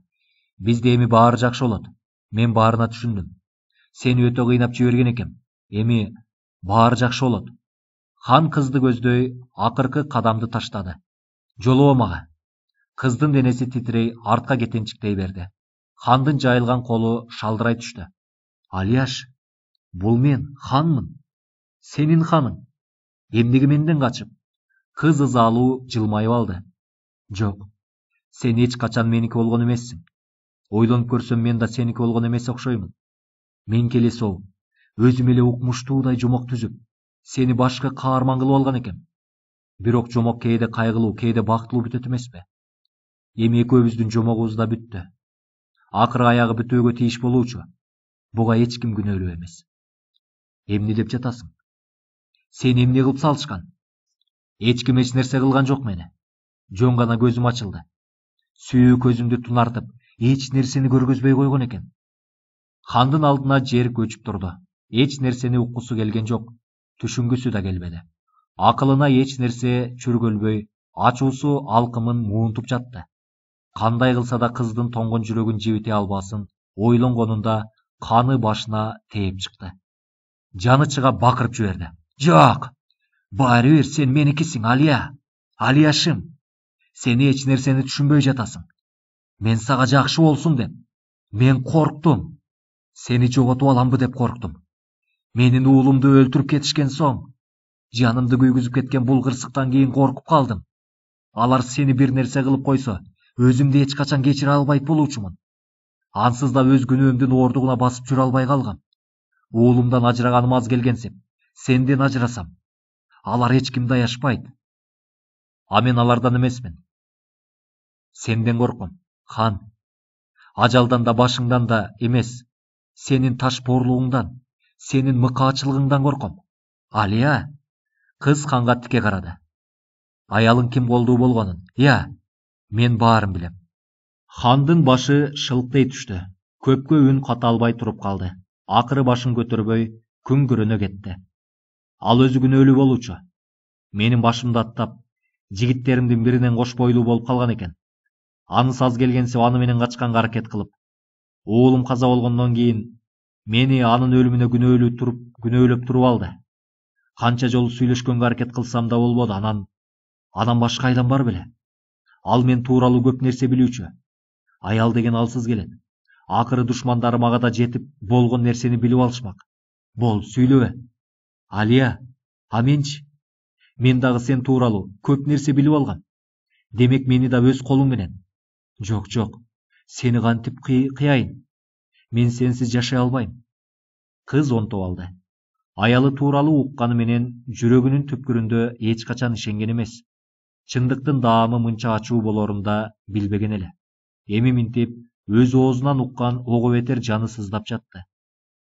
Бизде эми баары жакшы болот. Мен баарына түшүндүм. Сени өтө кыйнап жиберген экем. Эми баары жакшы болот. Хан кызды көздөй акыркы кадамды таштады. Жолобо мага. Кыздын денеси титирей артка кетенчиктей берди. Хандын жайылган колу шалдырай түштү. Алияш, бул мен ханмын. Сенин ханың. Эмнеге менден качып? Кыз ызалуу жылмайып алды. Жок, сен эч качан меники болгон эмессиң. Ойлонуп көрсөм мен да сеники болгон эмес окшоймун. Мен келе сол, өзүм эле укмуштуудай жомок түзүп, сени башка каарман кылып алган экем. Бирок жомок кээде кайгылуу, кээде бактылуу бүтөт эмеспи? Эми экөөбүздүн жомогубуз да бүттү. Акыры аягы бүтөөгө тийиш болуучу. Буга эч ким күнөөлүү эмес. Эмне деп жатасың? Сени эмне кылып салышкан? Эч ким эч нерсе кылган жок мени. Жөн гана көзүм ачылды. Сүйүү көзүмдү тунартып, эч нерсени көргөзбөй койгон экен. Хандын алдына жер көчүп турду. Эч нерсени уккусу келген жок, түшүнгүсү да келбеди. Акылына эч нерсе чүргөлбөй, ачуусу алкымын муунтуп жатты. Кандай кылса да кыздын тоңгон жүрөгүн жибите албасын ойлонгонунда каны башына тээп чыкты. Жаны чыга бакырып жиберди. Жок! Баары бир сен меникисиң, Алия. Алияшым. Сен эч нерсени түшүнбөй жатасың. Мен сага жакшы болсун деп. Мен корктум. Сени жоготуп аламбы деп корктум. Менин уулумду өлтүрүп кетишкен соң, жанымды күйгүзүп кеткен бул кырсыктан кийин коркуп калдым. Алар сени бир нерсе кылып койсо, өзүмдү эч качан кечире албайт болуучумун. Ансыз да өз күнөөмдүн оордугуна басып жүрө албай калгам. Уулумдан ажыраганым аз келгенсип, сенден ажырасам. Алар эч кимди аяшпайт. А мен алардан эмесмин. Сенден корком, хан. Ажалдан да башыңдан да эмес, сенин таш боорлугуңдан, сенин мыкаачылыгыңдан корком. Алия, кыз ханга тике карады. Аялың ким болдуу болгонун, мен баарын билем. Хандын башы шылктай түштү. Көпкө үн ката албай туруп калды. Акыры башын көтөрбөй, күн көрөнө кетти. Ал өзү күнөөлүү болуучу. Менин башымды аттап, жигиттеримдин биринен кош бойлуу болуп калган экен. Анысы аз келгенсип аны менен качканга аракет кылып, уулум каза болгондон кийин мени анын өлүмүнө күнөөлөп туруп алды. Канча жолу сүйлөшкөнгө аракет кылсам да болбоду. Анан башка айлам бар беле. Ал мен тууралуу көп нерсе билүүчү. Аял деген алсыз келет. Акыры душмандарым ага да жетип болгон нерсени билип алышмак. Бол, сүйлөбө. Алия, менчи? Мен дагы сен тууралуу көп нерсе билип алгам. Демек мени да өз колуң менен. Жок, сени кантип кыяйын? Мен сенсиз жашай албайм. Кыз онтоп алды. Аялы тууралуу укканы менен жүрөгүнүн түпкүрүндө эч качан ишенген эмес. Чындыктын даамы мынча ачуу болорун да билбеген эле. Эми минтип өз оозунан уккан ого бетер жаны сыздап жатты.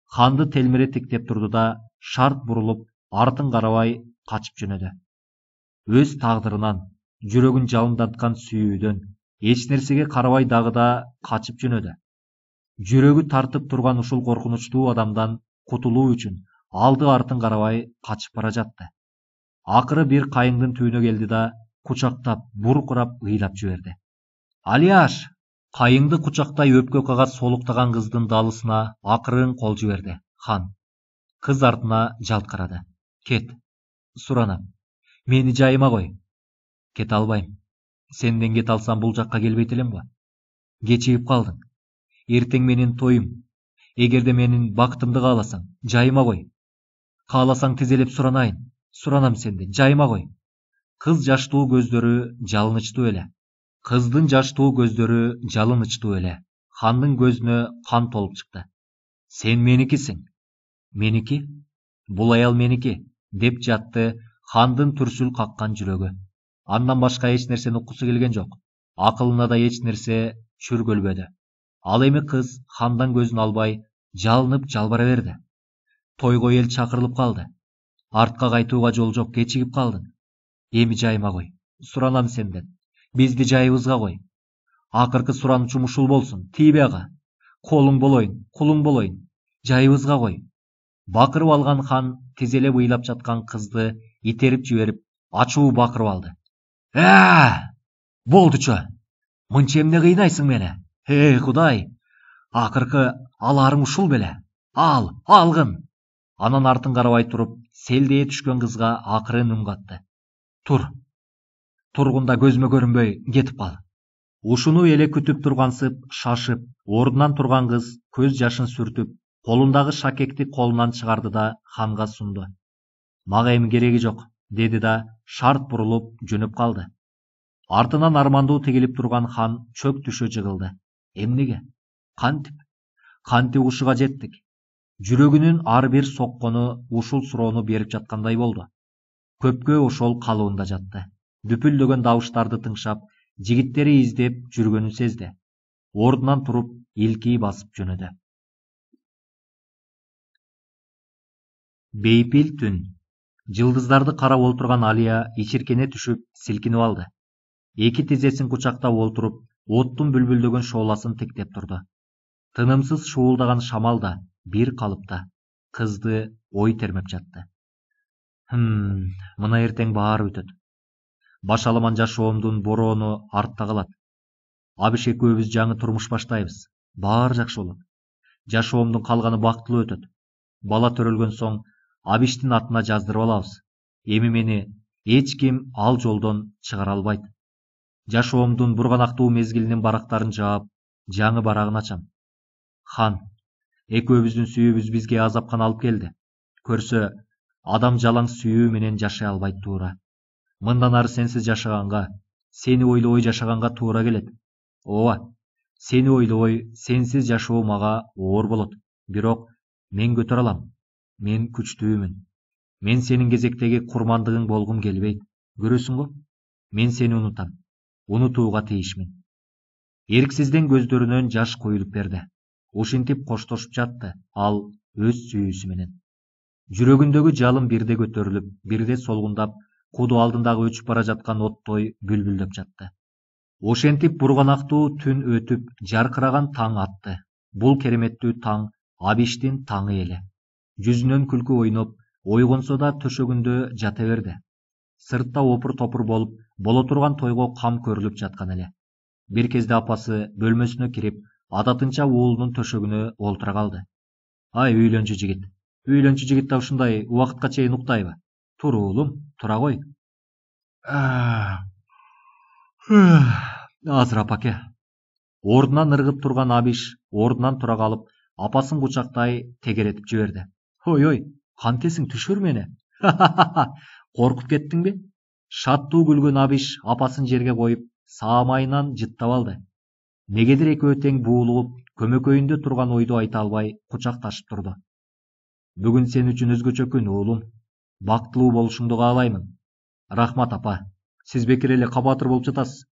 Ханды телмире тиктеп турду да шарт бурулуп артын карабай качып жөнөдү. Өз тагдырынан, жүрөгүн жалындаткан сүйүүдөн эч нерсеге карабай дагы да качып жөнөдү. Жүрөгү тартып турган ушул коркунучтуу адамдан кутулуу үчүн алды артын карабай качып бара жатты. Акыры бир кайыңдын түбүнө келди да кучактап, буркурап ыйлап жиберди. Алияш! Кайыңды кучактай өпкө кагат солуктаган кыздын далысына акырын кол жиберди хан. Кыз артына жалт карады. Кет, суранам. Мени жайыма кой. Кете албайм. Сенден кете алсам бул жакка келбейт элем го. Кечигип калдың. Эртең менин тоюм. Эгерде менин бактымды кааласаң, жайыма кой. Кааласаң тизелеп суранайын. Суранам сенден, жайыма кой. Кыз жаштуу көздөрү жалынычтуу эле. Кыздын жаштуу көздөрү жалынычтуу эле. Хандын көзүнө кан толуп чыкты. Сен меникисиң. Меники? Бул аял меники, деп жатты хандын түрсүл каккан жүрөгү. Андан башка эч нерсени уккусу келген жок. Акылына да эч нерсе чүргөлбөдү. Ал эми кыз хандан көзүн албай, жалынып жалбара берди. Тойго эл чакырылып калды. Артка кайтууга жол жок, кечигип калдың. Эми жайыма кой. Суранам сенден. Бизди жайыбызга кой. Акыркы суранычым ушул болсун. Тийбей ага. Колуң болоюн, кулуң болоюн. Жайыбызга кой. Бакырып алган хан тизелеп ыйлап жаткан кызды итерип жиберип, ачуу бакырып алды. Болдучу. Мынча эмне кыйнайсың мени? Кудай. Акыркы аларың ушул беле? Алгын. Анан артын карабай туруп, селдее түшкөн кызга акырын үн катты. Тургунда көзүмө көрүнбөй кетип кал. Ушуну эле күтүп тургансып, шашып, ордунан турган кыз көз жашын сүртүп, колундагы шакекти колунан чыгарды да ханга сунду. Мага эми кереги жок, деди да шарт бурулуп жөнөп калды. Артынан армандуу тигилип турган хан чөк түшө жыгылды. Эмнеге? Кантип ушуга жеттик? Жүрөгүнүн ар бир соккону ушул суроону берип жаткандай болду. Көпкө ошол калыбында жатты. Дүпүлдөгөн добуштарды тыңшап, жигиттери издеп жүргөнүн сезди. Ордунан туруп, илкий басып жөнөдү. Бейпил түн. Жылдыздарды карап олтурган Алия ичиркене түшүп, силкинип алды. Эки тизесин кучактап олтуруп, оттун бүлбүлдөгөн шооласын тиктеп турду. Тынымсыз шуулдаган шамал да бир калыпта кызды ой термеп жатты. Мына эртең баары бүтөт. Башаламан жашоомдун бороону артта калат. Абиш экөөбүз жаңы турмуш баштайбыз. Баары жакшы болот. Жашоомдун калганы бактылуу өтөт. Бала төрөлгөн соң Абиштин атына жаздырып алабыз. Эми мени эч ким ал жолдон чыгара албайт. Жашоомдун бурганактуу мезгилинин барактарын жаап, жаңы барагын ачам. Хан, экөөбүздүн сүйүүбүз бизге азапкан алып келди. Көрсө, адам жалаң сүйүү менен жашай албайт туура. Мындан ары сенсиз жашаганга, сени ойлобой жашаганга туура келет. Ооба, сени ойлобой сенсиз жашоо мага оор болот. Бирок мен көтөрө алам. Мен күчтүүмүн. Мен сенин кезектеги курмандыгың болгум келбейт. Көрөсүң го? Мен сени унутам. Унутууга тийишмин. Эрксизден көздөрүнөн жаш коюлуп берди. Ушинтип коштошуп жатты ал өз сүйүүсү менен. Жүрөгүндөгү жалын бирде көтөрүлүп, бирде солгундап, куду алдындагы өчүп бара жаткан оттой бүлбүлдөп жатты. Ошентип бурганактуу түн өтүп, жаркыраган таң атты. Бул кереметтүү таң Абиштин таңы эле. Жүзүнөн күлкү ойноп, ойгонсо да төшөгүндө жата берди. Сыртта опур-топур боло турган тойго кам көрүлүп жаткан эле. Бир кезде апасы бөлмөсүнө кирип, адатынча уулунун төшөгүнө олтура калды. Ай, үйлөнчү жигит да ушундай убакытка чейин уктайбы? Тур уулум, тура кой. Азыр апаке. Ордунан ыргып турган Абиш ордунан тура калып, апасын кучактай тегеретип жиберди. Ой, кантесиң, түшүр мени. Коркуп кеттиңби? Шаттуу күлгөн Абиш апасын жерге коюп, саамайынан жыттап алды. Негедир экөө тең буулугуп, көмөкөйүндө турган ойду айта албай кучакташып турду. Бүгүн сен үчүн өзгөчө күн, уулум. Бактылуу болушуңду каалаймын. Рахмат апа. Сиз бекер эле кабатыр болуп жатасыз.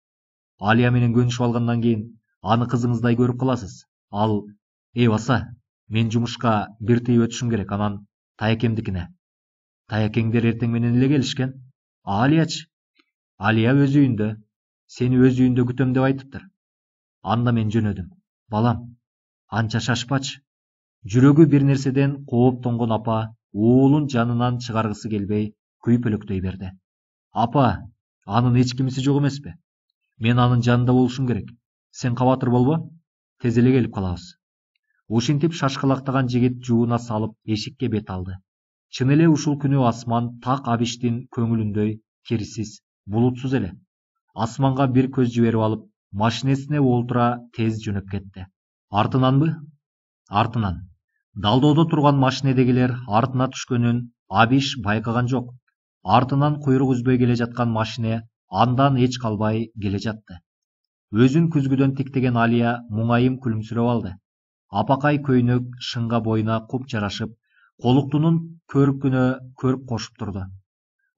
Алия менен көнүшүп алгандан кийин аны кызыңыздай көрүп каласыз. Ал, баса, мен жумушка бир тийип өтүшүм керек, анан Таекемдикине. Таякеңдер эртең менен эле келишкен. Алиячы? Алия өз үйүндө. Сени өз үйүндө күтөм деп айтыптыр. Анда мен жөнөдүм. Балам, анча шашпачы. Жүрөгү бир нерседен кооптонгон апа уулун жанынан чыгаргысы келбей күйпөлөктөй берди. Апа, анын эч кимиси жок эмеспи? Мен анын жанында болушум керек. Сен кабатыр болбо. Тез эле келип калабыз. Ушинтип шашкалактаган жигит жууна салып эшикке бет алды. Чын эле ушул күнү асман так Абиштин көңүлүндөй кирсиз, булутсуз эле. Асманга бир көз жиберип алып, машинесине олтура тез жөнөп кетти. Артынанбы? Артынан. Далдоодо турган машинедегилер артына түшкөнүн Абиш байкаган жок. Артынан куйрук үзбөй келе жаткан машине андан эч калбай келе жатты. Өзүн күзгүдөн тиктеген Алия муңайым күлүмсүрөп алды. Апакай көйнөк шыңга боюна куп жарашып, колуктунун көркүнө көрк кошуп турду.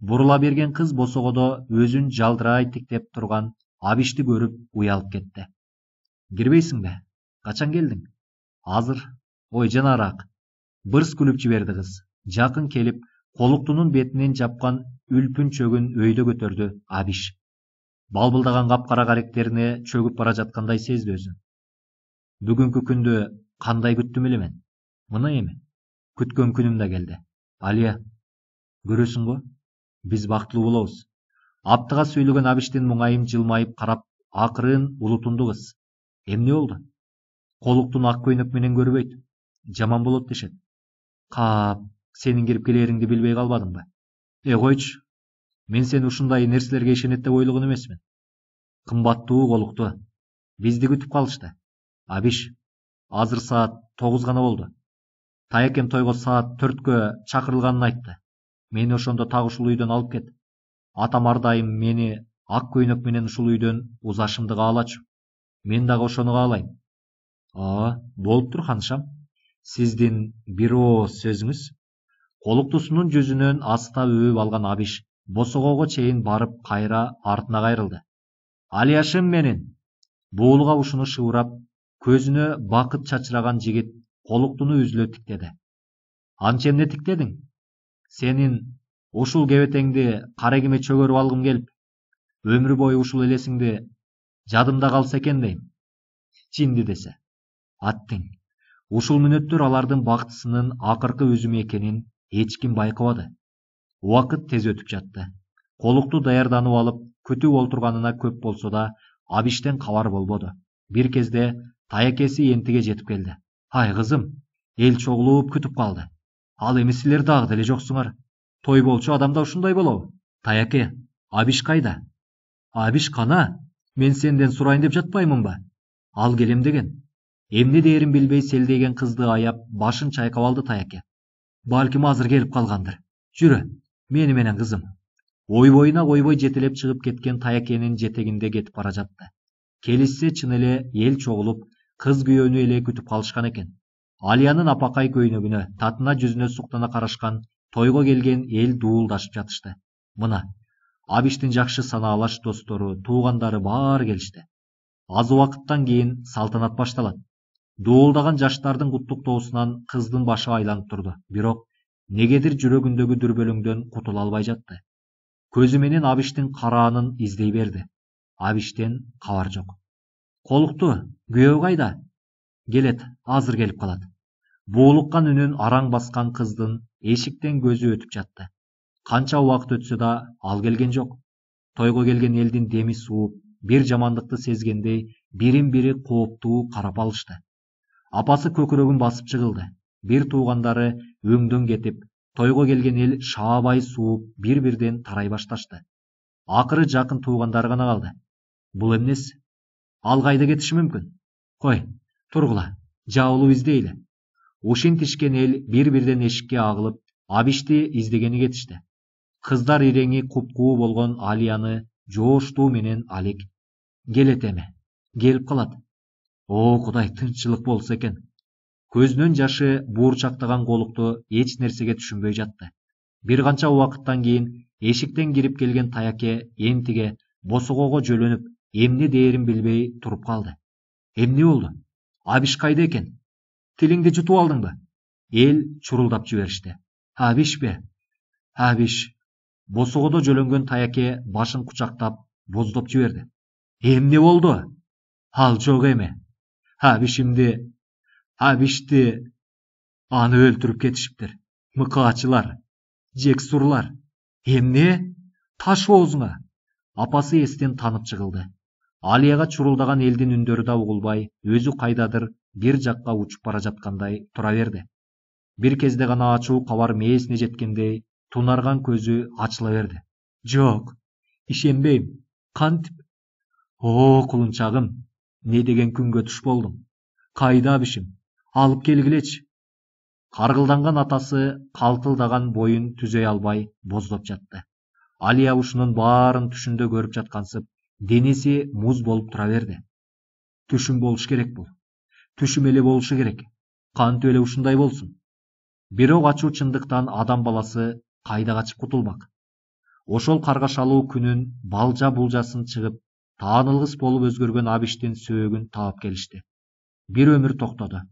Бурула берген кыз босогодо өзүн жалдырай тиктеп турган Абишти көрүп уялып кетти. Кирбейсиңби? Качан келдиң? Азыр. Ой, жанараак. Бырс күлүп жиберди кыз. Жакын келип, колуктунун бетинен жапкан үлпүн чөгүн өйдө көтөрдү Абиш. Балбылдаган капкара каректерине чөгүп бара жаткандай сезди өзүн. Бүгүнкү күндү кандай күттүм эле мен? Мына эми күткөн күнүм да келди. Алия, көрөсүң го? Биз бактылуу болобуз. Аптыга сүйлөгөн Абиштин муңайым жылмайып карап, акырын улутунду кыз. Эмне болду? Колуктун ак көйнөк менен көрбөйт. Жаман болот дешет. Кап, сенин кирип келериңди билбей калбадымбы? Койчу. Мен сени ушундай нерселерге ишенет деп ойлогон эмесмин. Кымбаттуу колукту. Бизди күтүп калышты. Абиш, азыр саат 9 гана болду. Таякем тойго саат 4кө чакырылганын айтты. Мени ошондо так ушул үйдөн алып кет. Атам ар дайым мени ак көйнөк менен ушул үйдөн узашымды каалачу. Мен дагы ошону каалайм. Болуптур ханышам. Сиздин бир ооз сөзүңүз. Колуктусунун жүзүнөн аста өбүп алган Абиш босогого чейин барып кайра артына кайрылды. Алияшым менин. Буулуга ушуну шыбырап, көзүнө бакыт чачыраган жигит колуктуну үзүлө тиктеди. Анча эмне тиктедиң? Сенин ушул кебетеңди карегиме чөгөрүп алгым келип, өмүр бою ушул элесиңди жадымда калса экен дейм. Чинди десе. Аттиң. Ушул мүнөттөр алардын бактысынын акыркы үзүмү экенин эч ким байкабады. Убакыт тез өтүп жатты. Колукту даярданып алып, күтүп олтурганына көп болсо да, Абиштен кабар болбоду. Бир кезде таякеси энтиге жетип келди. Ай кызым, эл чогулуп күтүп калды. Ал эми силер дагы деле жоксуңар. Той болчу адамда ушундай болобу? Таяке, Абиш кайда? Абиш кана? Мен сенден сурайын деп жатпаймынбы? Ал келем деген. Эмне дээрин билбей селдейген кызды аяп, башын чайкап алды Таяке. Балким азыр келип калгандыр. Жүрө, мени менен кызым. Ойбоюна койбой жетелеп чыгып кеткен Таякенин жетегинде кетип бара жатты. Келишсе чын эле эл чогулуп, кыз күйөөнү эле күтүп калышкан экен. Алиянын апакай көйнөгүнө, татына жүзүнө суктана карашкан, тойго келген эл дуулдашып жатышты. Мына, Абиштин жакшы санаалаш достору, туугандары баары келишти. Аз убакыттан кийин салтанат башталат. Дуулдаган жаштардын куттуктоосунан кыздын башы айланып турду. Бирок негедир жүрөгүндөгү дүрбөлөңдөн кутула албай жатты. Көзү менен Абиштин караанын издей берди. Абиштен кабар жок. Колукту, күйөө кайда? Келет, азыр келип калат. Буулуккан үнүн араң баскан кыздын эшиктен көзү өтүп жатты. Канча убакыт өтсө да ал келген жок. Тойго келген элдин деми сууп, бир жамандыкты сезгендей бирин бири кооптуу карап алышты. Апасы көкүрөгүн басып жыгылды. Бир туугандары өңдөн кетип, тойго келген эл шаабай сууп, бир-бирден тарай башташты. Акыры жакын туугандары гана калды. Бул эмнеси? Ал кайда кетиши мүмкүн? Кой, тургула, жабылып издейли. Ушинтишкен эл бир-бирден эшикке агылып, Абишти издегени кетишти. Кыздар иреңи купкуу болгон Алияны жооштуу менен алек. Келет эми, келип калат. О, Кудай, тынччылык болсо экен. Көзүнөн жашы буурчактаган колукту эч нерсеге түшүнбөй жатты. Бир канча убакыттан кийин эшиктен кирип келген Таяке энтиге босогого жөлөнүп, эмне дээрин билбей туруп калды. Эмне болду? Абиш кайда экен? Тилиңди жутуп алдыңбы? Эл чурулдап жиберишти. Абишпи? Әбиш, босоғодо жөлөнгөн Таяке башын кучактап, боздоп жиберди. Эмне болду? Ал жок эме. Әбишти аны өлтүрүп кетишиптир. Мыкаачылар, жексурлар. Эмне? Таш оозуңа. Апасы эстен танып чыгылды. Алияга чурулдаган элдин үндөрү да угулбай, өзү кайдадыр бир жакка учуп бара жаткандай тура берди. Бир кезде гана ачуу кабар мээсине жеткендей, тунарган көзү ачыла берди. Жок, ишенбейм. Кантип? О, кулунчагым, не деген күнгө туш болдуң? Кайда абишим? Алып келгилечи. Каргылданган атасы калтылдаган боюн түзөй албай боздоп жатты. Алия ушунун баарын түшүндө көрүп жаткансып, денеси муз болуп тура берди. Түшүм болуш керек бул. Түшүм эле болушу керек. Кантип эле ушундай болсун. Бирок ачуу чындыктан адам баласы кайда качып кутулмак. Ошол каргашалуу күнүн балжа булжасын чыгып, таанылгыс болуп өзгөргөн Абиштин сөөгүн таап келишти. Бир өмүр токтоду.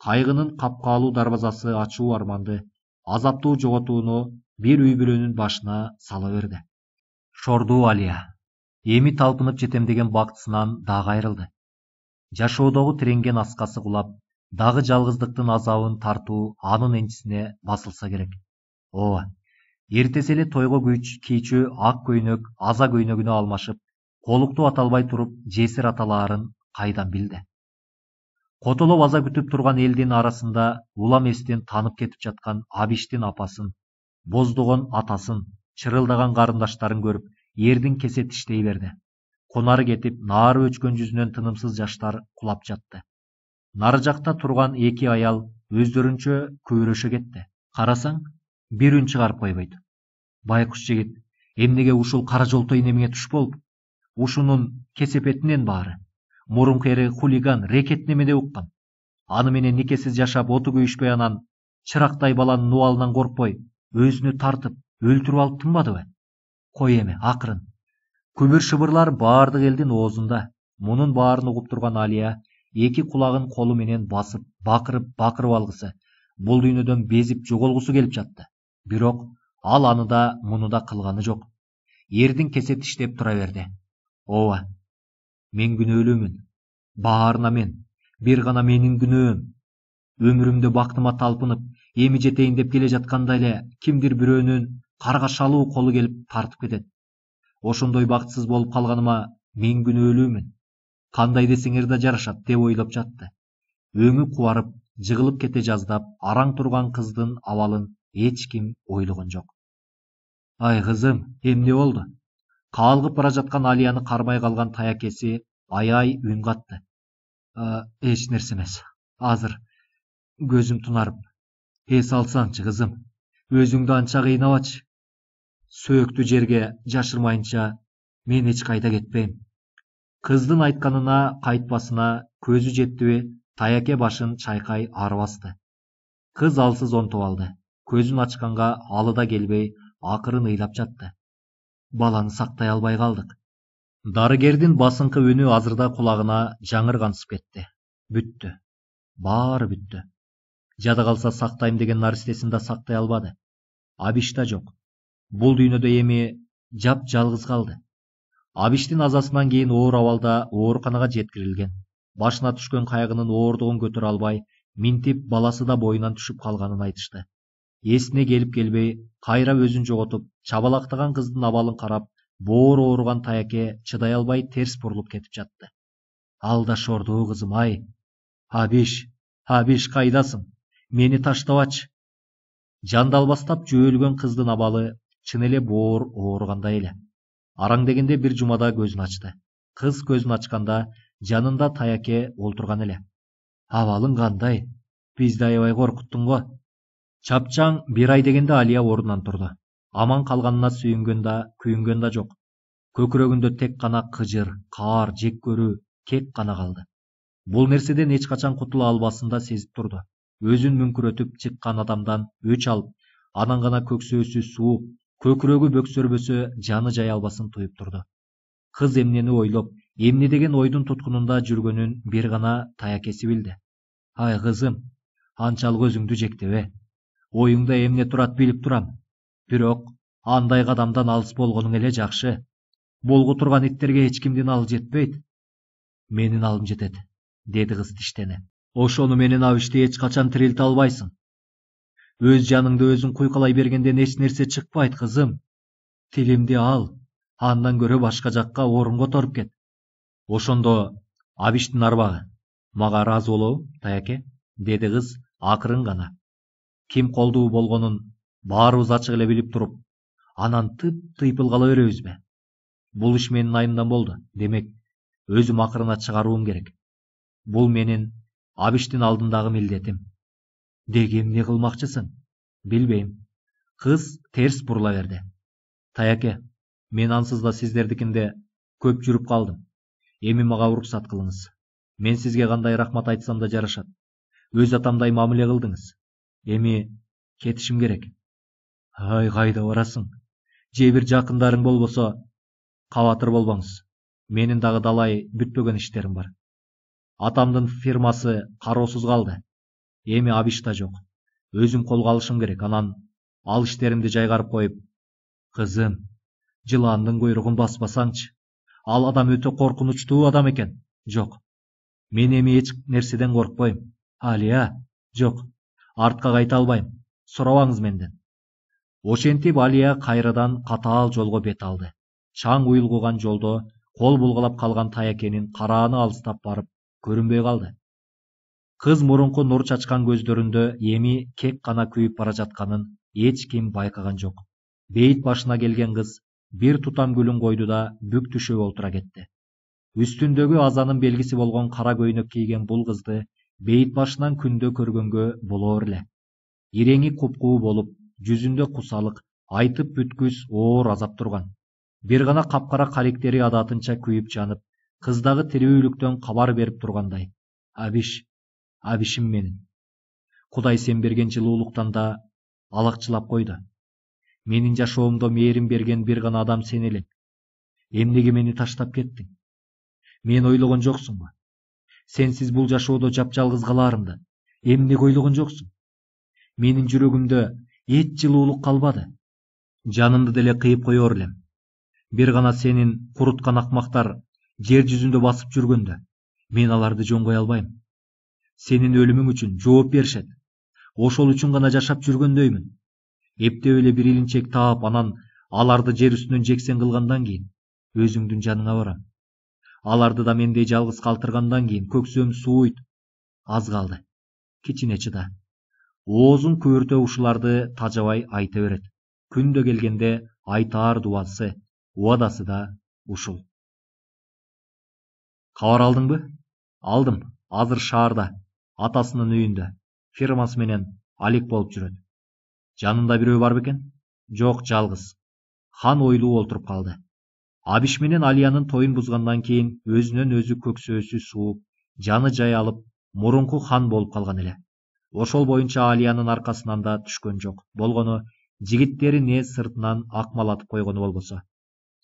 Кайгынын капкалуу дарбазасы ачуу арманды, азаптуу жоготууну бир үй бүлөнүн башына сала берди. Шордуу Алия эми талпынып жетем деген бактысынан дагы айрылды. Жашоодогу тиренген аскасы кулап, дагы жалгыздыктын азабын тартуу анын энчисине басылса керек. Ооба, эртеси эле тойго кийчү ак көйнөк аза көйнөгүнө алмашып, колукту аталбай туруп жесир аталаарын кайдан билди. Котолоп аза күтүп турган элдин арасында улам эстен танып кетип жаткан Абиштин апасын, боздогон атасын, чырылдаган карындаштарын көрүп, эрдин кесе тиштей берди. Конары кетип, наары өчкөн жүзүнөн тынымсыз жаштар кулап жатты. Нары жакта турган эки аял өздөрүнчө күбүрөшө кетти. Карасаң, бир үн чыгарып койбойт. Байкуш жигит, эмнеге ушул кара жолтой немеңе туш болуп? Ушунун кесепетинен баары. Мурунку эри хулиган, рекет немеде уккан. Аны менен никесиз жашап, оту күйүшпөй, анан чырактай баланын убалынан коркпой, өзүнө тартып, өлтүрүп алып тынбадыбы? Кой эми, акырын. Күбүр шыбырлар баардык элдин оозунда. Мунун баарын угуп турган Алия эки кулагын колу менен басып, бакырып алгысы, бул дүйнөдөн безип жоголгусу келип жатты. Бирок ал аны да, муну да кылганы жок. Эрдин кесе тиштеп тура берди. Ооба, мен күнөөлүүмүн. Баарына мен, бир гана менин күнөөм. Өмүрүмдө бактыма талпынып, эми жетейин деп келе жатканда эле кимдир бирөөнүн каргашалуу колу келип тартып кетет. Ошондой бактысыз болуп калганыма мен күнөөлүүмүн. Кандай десеңер да жарашат деп ойлоп жатты. Өңү кубарып, жыгылып кете жаздап, араң турган кыздын абалын эч ким ойлогон жок. Ай кызым, эмне болду? Каалгып бара жаткан Алияны кармай калган Таякеси аябай үн катты. Эч нерсе эмес. Азыр көзүм тунарып. Эс алсаңчы кызым, өзүңдү анча кыйнабачы. Сөөктү жерге жашырмайынча мен эч кайда кетпейм. Кыздын айтканына кайтпасына көзү жеттиби, Таяке башын чайкай ары басты. Кыз алсыз онтуп алды. Көзүн ачканга алы да келбей, акырын ыйлап жатты. Баланы сактай албай калдык. Дарыгердин басыңкы үнү азырда кулагына жаңыргансып кетти. Бүттү. Баары бүттү. Жада калса сактайм деген наристесин да сактай албады. Абиш да жок. Бул дүйнөдө эми жап-жалгыз калды. Абиштин азасынан кийин оор абалда ооруканага жеткирилген. Башына түшкөн кайгынын оордугун көтөрө албай, минтип баласы да боюнан түшүп калганын айтышты. Эсине келип келбей, кайра өзүн жоготуп, чабалактаган кыздын абалын карап, боор ооруган Таяке чыдай албай терс бурулуп кетип жатты. Алда шордуу кызым, ай. Абиш, кайдасың? Мени таштабачы. Жандалбастап жөөлгөн кыздын абалы чын эле боор ооругандай эле. Араң дегенде бир жумада көзүн ачты. Кыз көзүн ачканда жанында Таяке олтурган эле. Абалың кандай? Бизди аябай коркуттуң го. Чапчаң бир ай дегенде Алия ордунан турду. Аман калганына сүйүнгөн да, күйүнгөн да жок. Көкүрөгүндө тек гана кыжыр, каар, жек көрүү кек гана калды. Бул нерседен эч качан кутула албасын да сезип турду. Өзүн мүңкүрөтүп чыккан адамдан өч алып, анан гана көксөөсү сууп, көкүрөгү бөксөрбөсө жаны жай албасын туюп турду. Кыз эмнени ойлоп, эмне деген ойдун туткунунда жүргөнүн бир гана Таякеси билди. Ай кызым, анчалык өзүңдү жектебе. Оюңда эмне турат билип турам. Бирок андай кадамдан алыс болгонуң эле жакшы. Болгу турган иттерге эч кимдин алы жетпейт. Менин алым жетет, деди кыз тиштене. Ошону менен Абишти эч качан тирилте албайсың. Өз жаныңды өзүң куйкалай бергенден эч нерсе чыкпайт, кызым. Тилимди ал, андан көрө башка жакка орун которуп кет. Ошондо Абиштин арбагы. Мага ыраазы болобу, таяке? Деди кыз акырын гана. Ким колдуу болгонун баарыбыз ачык эле билип туруп, анан тыйпыл кала беребизби? Бул иш менин айымдан болду. Демек, өзүм акырына чыгаруум керек. Бул менин Абиштин алдындагы милдетим. Деги эмне кылмакчысың? Билбейм. Кыз терс бурула берди. Таяке, мен ансыз да сиздердикинде көп жүрүп калдым. Эми мага уруксат кылыңыз. Мен сизге кандай рахмат айтсам да жарашат. Өз атамдай мамиле кылдыңыз. Эми кетишим керек. Ай, кайда барасың? Же бир жакындарың болбосо, кабатыр болбоңуз. Менин дагы далай бүтпөгөн иштерим бар. Атамдын фирмасы кароосуз калды. Эми Абиш да жок. Өзүм колго алышым керек. Анан ал иштеримди жайгарып коюп, кызым, жыландын куйругун баспасаңчы. Ал адам өтө коркунучтуу адам экен. Жок. Мен эми эч нерседен коркпойм. Алия, жок. Артка кайта албайм. Сурабаңыз менден. Ошентип Алия кайрадан катаал жолго бет алды. Чаң уюлгуган жолдо кол булгалап калган Таякенин карааны алыстап барып көрүнбөй калды. Кыз мурунку нур чачкан көздөрүндө эми кек гана күйүп бара жатканын эч ким байкаган жок. Бейит башына келген кыз бир тутам гүлүн койду да бүк түшөп олтура кетти. Үстүндөгү азанын белгиси болгон кара көйнөк кийген бул кызды бейит башынан күндө көргөнгө болоор эле. Иреңи купкуу болуп, жүзүндө кусалык, айтып бүткүс оор азап турган. Бир гана капкара калектери адатынча күйүп жанып, кыздагы тирүүлүктөн кабар берип тургандай. Абиш, Абишим менин. Кудай сен берген жылуулуктан да алакчылап койду. Менин жашоомдо мээрим берген бир гана адам сен элең. Эмнеге мени таштап кеттиң? Мен ойлогон жоксуңбу? Сенсиз бул жашоодо жапжалгыз калаарымды эмнеге ойлогон жоксуң? Менин жүрөгүмдө эч жылуулук калбады. Жанымды деле кыйып коёр элем. Бир гана сенин куруткан акмактар жер жүзүндө басып жүргөндө мен аларды жоңгой албайм. Сенин өлүмүң үчүн жооп беришет. Ошол үчүн гана жашап жүргөндөймүн. Эптеп эле бир илинчек таап, анан аларды жер үстүнөн жексен кылгандан кийин өзүңдүн жаныңа барам. Аларды да мендей жалгыз калтыргандан кийин көксөм сууйт. Аз калды. Кичине чыда. Оозун көөртө ушуларды тажабай айта берет. Күндө келгенде айтаар дубасы, убадасы да ушул. Кабар алдыңбы? Алдым. Азыр шаарда, атасынын үйүндө, фирмасы менен алек болуп жүрөт. Жанында бирөө бар бекен? Жок, жалгыз. Хан ойлуу олтуруп калды. Абиш менен Алиянын тоюн бузгандан кийин өзүнөн өзү көксөөсү сууп, жаны жай алып, мурунку хан болуп калган эле. Ошол боюнча Алиянын аркасынан да түшкөн жок. Болгону жигиттери не сыртынан акмалатып койгону болбосо.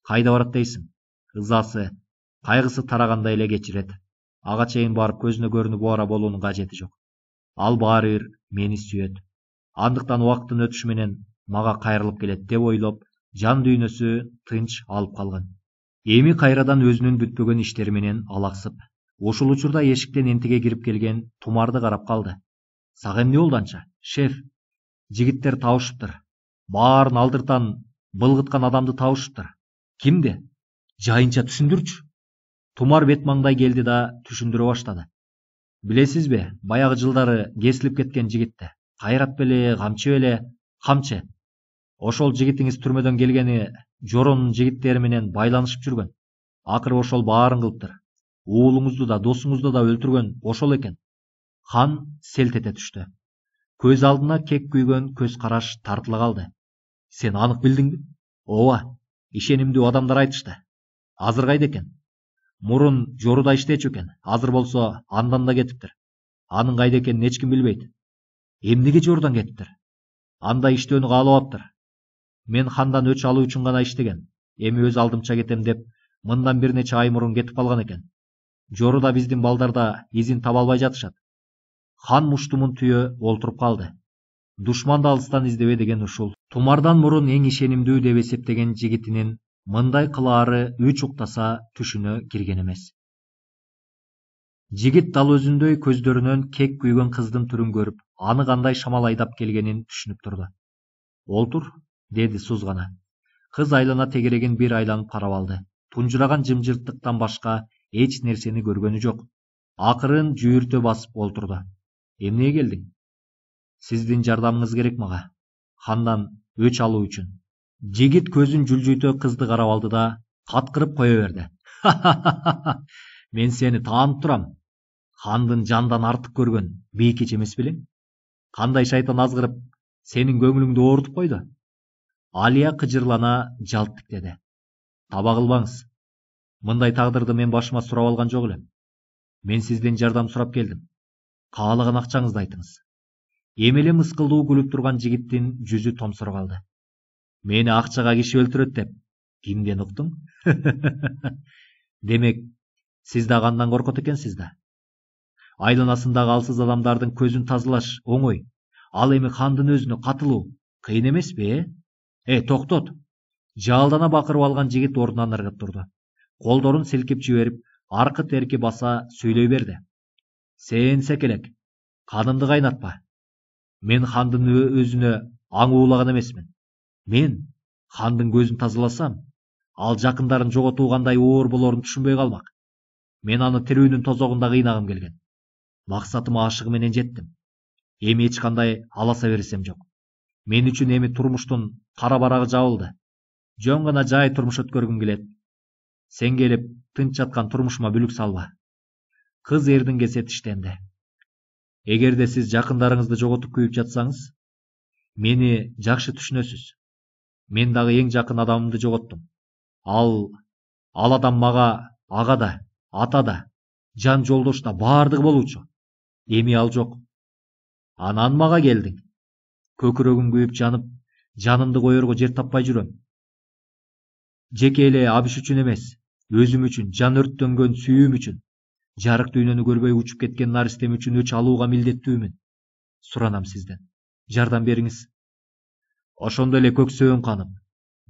Кайда барат дейсиң? Ызасы, кайгысы тарагандай эле кечирет. Ага чейин барып көзүнө көрүнүп убара болуунун кажети жок. Ал баары бир мени сүйөт. Андыктан убакыттын өтүшү менен мага кайрылып келет деп ойлоп, жан дүйнөсү тынч алып калган. Эми кайрадан өзүнүн бүтпөгөн иштери менен алаксып, ушул учурда эшиктен энтиге кирип келген Тумарды карап калды. Сага эмне болду анча? Шеф, жигиттер табышыптыр. Баарын алдыртан былгыткан адамды табышыптыр. Кимди? Жайынча түшүндүрчү. Тумар бет маңдай келди да түшүндүрө баштады. Билесизби, баягы жылдары кесилип кеткен жигитти. Кайрат беле, камчы беле, камчы. Ошол жигитиңиз түрмөдөн келгени Жоронун жигиттери менен байланышып жүргөн. Акыры ошол баарын кылыптыр. Уулуңузду да, досуңузду да өлтүргөн ошол экен. Хан селт эте түштү. Көз алдына кек күйгөн көз караш тартыла калды. Сен анык билдиңби? Ооба, ишенимдүү адамдар айтышты. Азыр кайда экен? Мурун Жоруда иштечү экен. Азыр болсо андан да кетиптир. Анын кайда экенин эч ким билбейт. Эмнеге Жорудан кетиптир? Анда иштөөнү каалабаптыр. Мен хандан өч алуу үчүн гана иштеген. Эми өз алдымча кетем деп, мындан бир нече ай мурун кетип калган экен. Жоруда биздин балдарда изин таба албай жатышат. Хан муштумун түйө олтуруп калды. Душманды алыстан издебе деген ушул. Тумардан мурун эң ишенимдүү деп эсептеген жигитинин мындай кылаары үч уктаса түшүнө кирген эмес. Жигит дал өзүндөй көздөрүнөн кек күйгөн кыздын түрүн көрүп, аны кандай шамал айдап келгенин түшүнүп турду. Олтур, деди суз гана. Кыз айлана тегерегин бир айланып карап алды. Тунжураган жымжырттыктан башка эч нерсени көргөнү жок. Акырын жүүртө басып олтурду. Эмнеге келдиң? Сиздин жардамыңыз керек мага. Хандан өч алуу үчүн. Жигит көзүн жүлжүйтө кызды карап алды да каткырып кое берди. Мен сени таанып турам. Хандын жандан артык көргөн бийкич эмес белең? Кандай шайтан азгырып сенин көңүлүңдү оорутуп койду? Алия кыжырлана жалт тиктеди. Таба кылбаңыз. Мындай тагдырды мен башыма сурап алган жок элем. Мен сизден жардам сурап келдим. Каалаган акчаңызды айтыңыз. Эмеле мыскылдуу күлүп турган жигиттин жүзү томсоро калды. Мени акчага киши өлтүрөт деп кимден уктуң? Демек, сиз да кандан коркот экенсиз да. Айланасындагы алсыз адамдардын көзүн тазалаш оңой. Ал эми хандын өзүнө катылуу кыйын эмеспи? Токтот. Жалдана бакырып алган жигит ордунан ыргып турду. Колдорун силкип жиберип, аркы терки баса сүйлөй берди. Сен секелек, канымды кайнатпа. Мен хандын өзүнө аң уулаган эмесмин. Мен хандын көзүн тазаласам, ал жакындарын жоготуу кандай оор болорун түшүнбөй калмак. Мен аны тирүүнүн тозогунда кыйнагым келген. Максатыма ашыгы менен жеттим. Эми эч кандай аласа берсем жок. Мен үчүн эми турмуштун кара барагы жабылды. Жөн гана жай турмуш өткөргүм келет. Сен келип тынч жаткан турмушума бүлүк салба. Кыз эрдиңге тиштенди. Эгерде сиз жакындарыңызды жоготуп күйүп жатсаңыз, мени жакшы түшүнөсүз. Мен дагы эң жакын адамымды жоготтум. Ал адам мага ага да, ата да, жан жолдош да баардыгы болуучу. Эми ал жок. Анан мага келдиң. Көкүрөгүм күйүп жанып, жанымды коерго жер таппай жүрөм. Жеке эле абиш үчүн эмес, өзүм үчүн, жан өрттөнгөн сүйүүм үчүн, жарык дүйнөнү көрбөй учуп кеткен наристем үчүн өч алууга милдеттүүмүн. Суранам сизден. Жардам бериңиз. Ошондо эле көксөөгүң канып,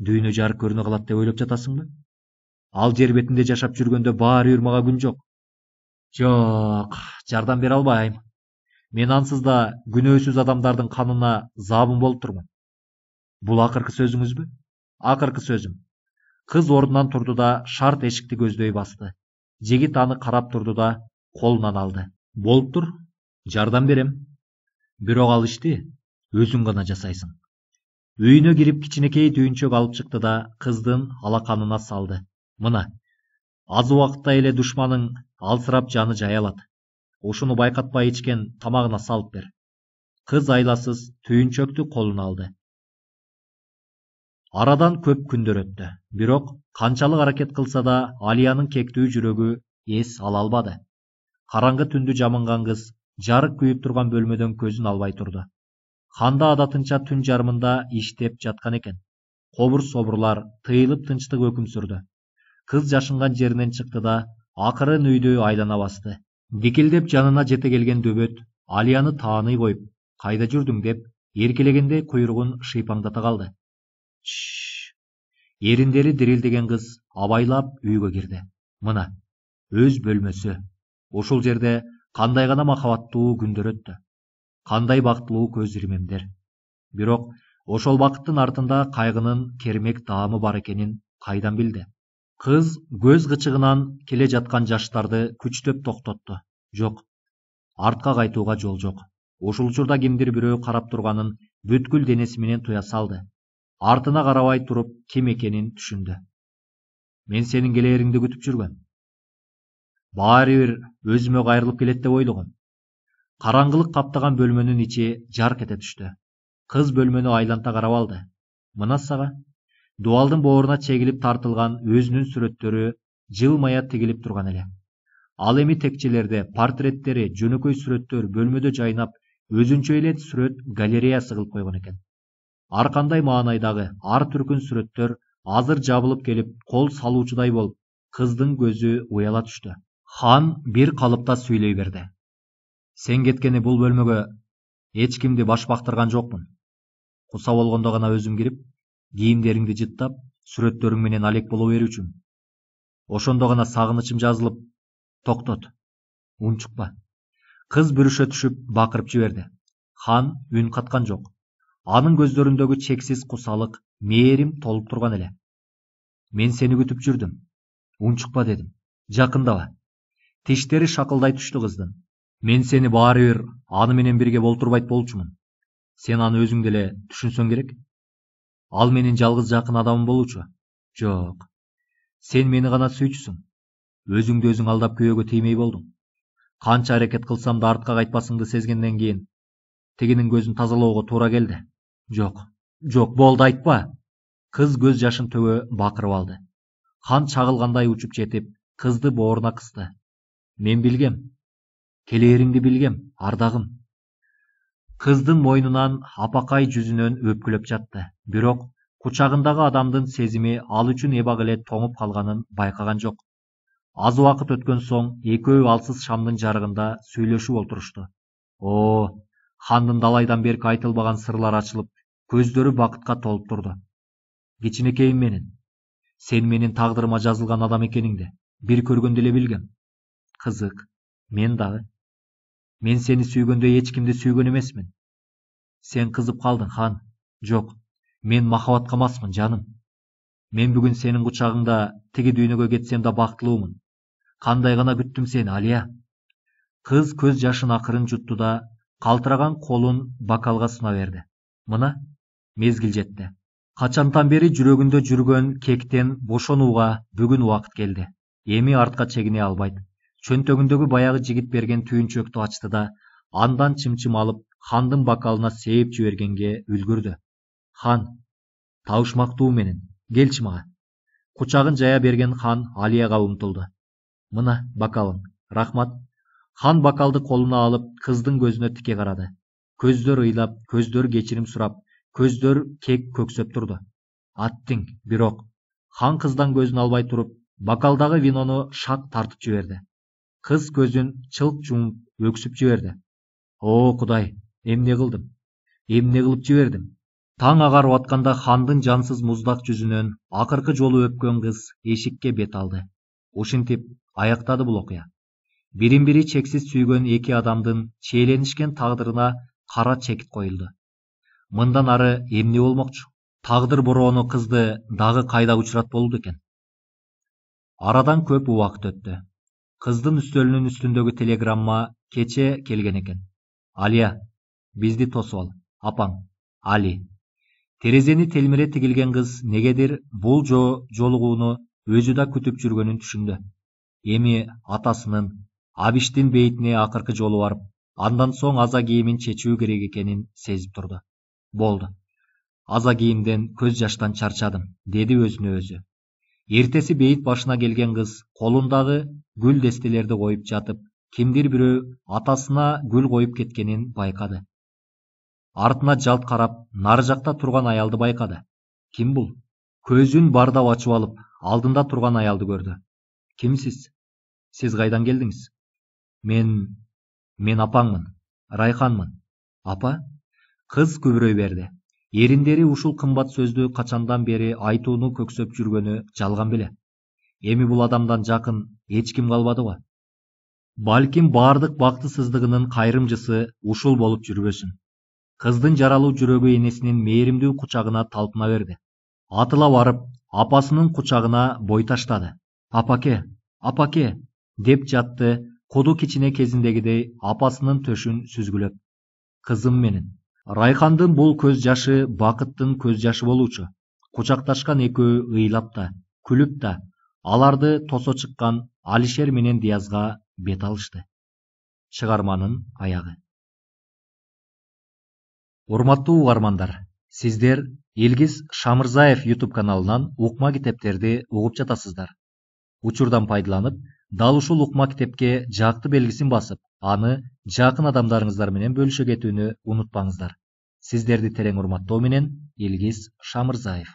дүйнө жарык көрүнө калат деп ойлоп жатасыңбы? Ал жер бетинде жашап жүргөндө баары бир мага күн жок. Жок, жардам бере албайм. Мен ансыз да күнөөсүз адамдардын канына забын болуп турмун. Бул акыркы сөзүңүзбү? Акыркы сөзүм. Кыз ордунан турду да шарт эшикти көздөй басты. Жигит аны карап турду да колунан алды. Болуп тур, жардам берем. Бирок ал ишти өзүң гана жасайсың. Үйүнө кирип кичинекей түйүнчөк алып чыкты да кыздын алаканына салды. Мына, аз убакытта эле душманың алсырап жаны жай алат. Ушуну байкатпай ичкен тамагына салып бер. Кыз айласыз түйүнчөктү колуна алды. Арадан көп күндөр өттү. Бирок канчалык аракет кылса да Алиянын кектүү жүрөгү эс ала албады. Караңгы түндү жамынган кыз жарык күйүп турган бөлмөдөн көзүн албай турду. Ханда адатынча түн жарымында иштеп жаткан экен. Кобур собурлар тыйылып тынчтык өкүм сүрдү. Кыз жашынган жеринен чыкты да акырын үйдү айлана басты. Дикилдеп жанына жете келген дөбөт Алияны тааный коюп, кайда жүрдүң деп эркелегенде куйругун шыйпаңдата калды. Эриндери дирилдеген кыз абайлап үйгө кирди. Мына, өз бөлмөсү. Ушул жерде кандай гана махабаттуу күндөр өттү. Кандай бактылуу көз ирмемдер. Бирок ошол бакыттын артында кайгынын кермек даамы бар экенин кайдан билди? Кыз көз кычыгынан келе жаткан жаштарды күчтөп токтотту. Жок, артка кайтууга жол жок. Ушул учурда кимдир бирөө карап турганын бүткүл денеси менен туя салды. Артына карабай туруп ким экенин түшүндү. Мен сенин келээриңди күтүп жүргөм. Баары бир өзүмө кайрылып келет деп ойлогом. Караңгылык каптаган бөлмөнүн ичи жарк эте түштү. Кыз бөлмөнү айланта карап алды. Мына сага. Дуалдын бооруна чегилип тартылган өзүнүн сүрөттөрү жылмая тигилип турган эле. Ал эми текчелерде портреттери, жөнөкөй сүрөттөр бөлмөдө жайнап, өзүнчө эле сүрөт галереясы кылып койгон экен. Ар кандай маанайдагы ар түркүн сүрөттөр азыр жабылып келип, кол салуучудай болуп, кыздын көзү уяла түштү. Хан бир калыпта сүйлөй берди. Сен кеткени бул бөлмөгө эч кимди баш бактырган жокмун. Куса болгондо гана өзүм кирип, кийимдериңди жыттап, сүрөттөрүң менен алек боло берүүчүмүн. Ошондо гана сагынычым жазылып, токтот, унчукпа. Кыз бүрүшө түшүп бакырып жиберди. Хан үн каткан жок. Анын көздөрүндөгү чексиз кусалык, мээрим толуп турган эле. Мен сени күтүп жүрдүм. Унчукпа дедим. Жакындаба. Тиштери шакылдай түштү кыздын. Мен сени баары бир аны менен бирге болтурбайт болчумун. Сен аны өзүң деле түшүнсөң керек. Ал менин жалгыз жакын адамым болчу. Жок. Сен мени гана сүйчүсүң. Өзүңдү өзүң алдап күйөөгө тиймей болдуң. Канча аракет кылсам да артка кайтпасыңды сезгенден кийин тигинин көзүн тазалоого туура келди. Жок, болду, айтпа. Кыз көз жашын төгө бакырып алды. Хан чагылгандай учуп жетип, кызды бооруна кысты. Мен билгем. Келээриңди билгем, ардагым. Кыздын мойнунан, апакай жүзүнөн өпкүлөп жатты. Бирок кучагындагы адамдын сезими ал үчүн эбак эле тоңуп калганын байкаган жок. Аз убакыт өткөн соң экөө алсыз шамдын жарыгында сүйлөшүп олтурушту. Хандын далайдан берки айтылбаган сырлары ачылып, көздөрү бакытка толуп турду. Кичинекейим менен, сен менин тагдырыма жазылган адам экениңди бир көргөндө эле билгем. Кызык, мен дагы. Мен сени сүйгөндө эч кимди сүйгөн эмесмин. Сен кызып калдың, Хан. Жок, мен махабатка масмын, жаным. Мен бүгүн сенин кучагыңда тиги дүйнөгө кетсем да бактылуумун. Кандай гана күттүм сени, Алия. Кыз көз жашын акырын жутtu да, калтыраган колун бокалга суна берди. Мына, мезгил жетти. Качантан бери жүрөгүндө жүргөн кектен бошонууга бүгүн убакыт келди. Эми артка чегине албайт. Чөнтөгүндөгү баягы жигит берген түйүнчөктү ачты да, андан чымчым алып, хандын бокалына сээп жибергенге үлгүрдү. Хан, табышмактуу менен, келчи мага. Кучагын жая берген хан Алияга умтулду. Мына бокалың, рахмат. Хан бокалды колуна алып, кыздын көзүнө тике карады. Көздөр ыйлап, көздөр кечирим сурап, көздөр кек көксөп турду. Аттиң, бирок хан кыздан көзүн албай туруп, бокалдагы винону шак тартып жиберди. Кыз көзүн чылк жумуп, өксүп жиберди. О, Кудай, эмне кылдым? Эмне кылып жибердим? Таң агарып атканда хандын жансыз муздак жүзүнөн акыркы жолу өпкөн кыз эшикке бет алды. Ушинтип аяктады бул окуя. Бирин-бири чексиз сүйгөн эки адамдын чээленишкен тагдырына кара чекит коюлду. Мындан ары эмне болмокчу? Тагдыр бороону кызды дагы кайда учурат болду экен? Арадан көп убакыт өттү. Кыздын үстөлүнүн үстүндөгү телеграмма кече келген экен. Алия, бизди тосуп ал. Апаң, Али. Терезени телмире тигилген кыз негедир бул жолугууну өзү да күтүп жүргөнүн түшүндү. Эми атасынын, Абиштин бейитине акыркы жолу барып, андан соң аза кийимин чечүү керек экенин сезип турду. Болду. Аза кийимден, көз жаштан чарчадым, деди өзүнө өзү. Эртеси бейит башына келген кыз колундагы гүл дестелерди коюп жатып, кимдир бирөө атасына гүл коюп кеткенин байкады. Артына жалт карап, нары жакта турган аялды байкады. Ким бул? Көзүн бардап ачып алып, алдында турган аялды көрдү. Кимсиз? Сиз кайдан келдиңиз? Мен апаңмын, Райханмын. Апа? Кыз күбүрөй берди. Эриндери ушул кымбат сөздү качандан бери айтууну көксөп жүргөнү жалган беле. Эми бул адамдан жакын эч ким калбадыбы? Балким баардык бактысыздыгынын кайрымчысы ушул болуп жүрбөсүн. Кыздын жаралуу жүрөгү энесинин мээримдүү кучагына талпына берди. Атыла барып, апасынын кучагына бой таштады. Апаке, апаке, деп жатты, куду кичине кезиндегидей апасынын төшүн сүзгүлөп. Кызым менен. Райхандын бул көз жашы бакыттын көз жашы болуучу. Кучакташкан экөө ыйлап да, күлүп да, аларды тосо чыккан Алишер менен Диязга бет алышты. Чыгарманын аягы. Урматтуу угармандар, сиздер Илгиз Шамырзаев YouTube каналынан укма китептерди угуп жатасыздар. Учурдан пайдаланып, дал ушул укма китепке жакты белгисин басып, аны жакын адамдарыңыздар менен бөлүшө кетүүнү унутпаңыздар. Сиздерди терең урматтоо менен Илгиз Шамырзаев.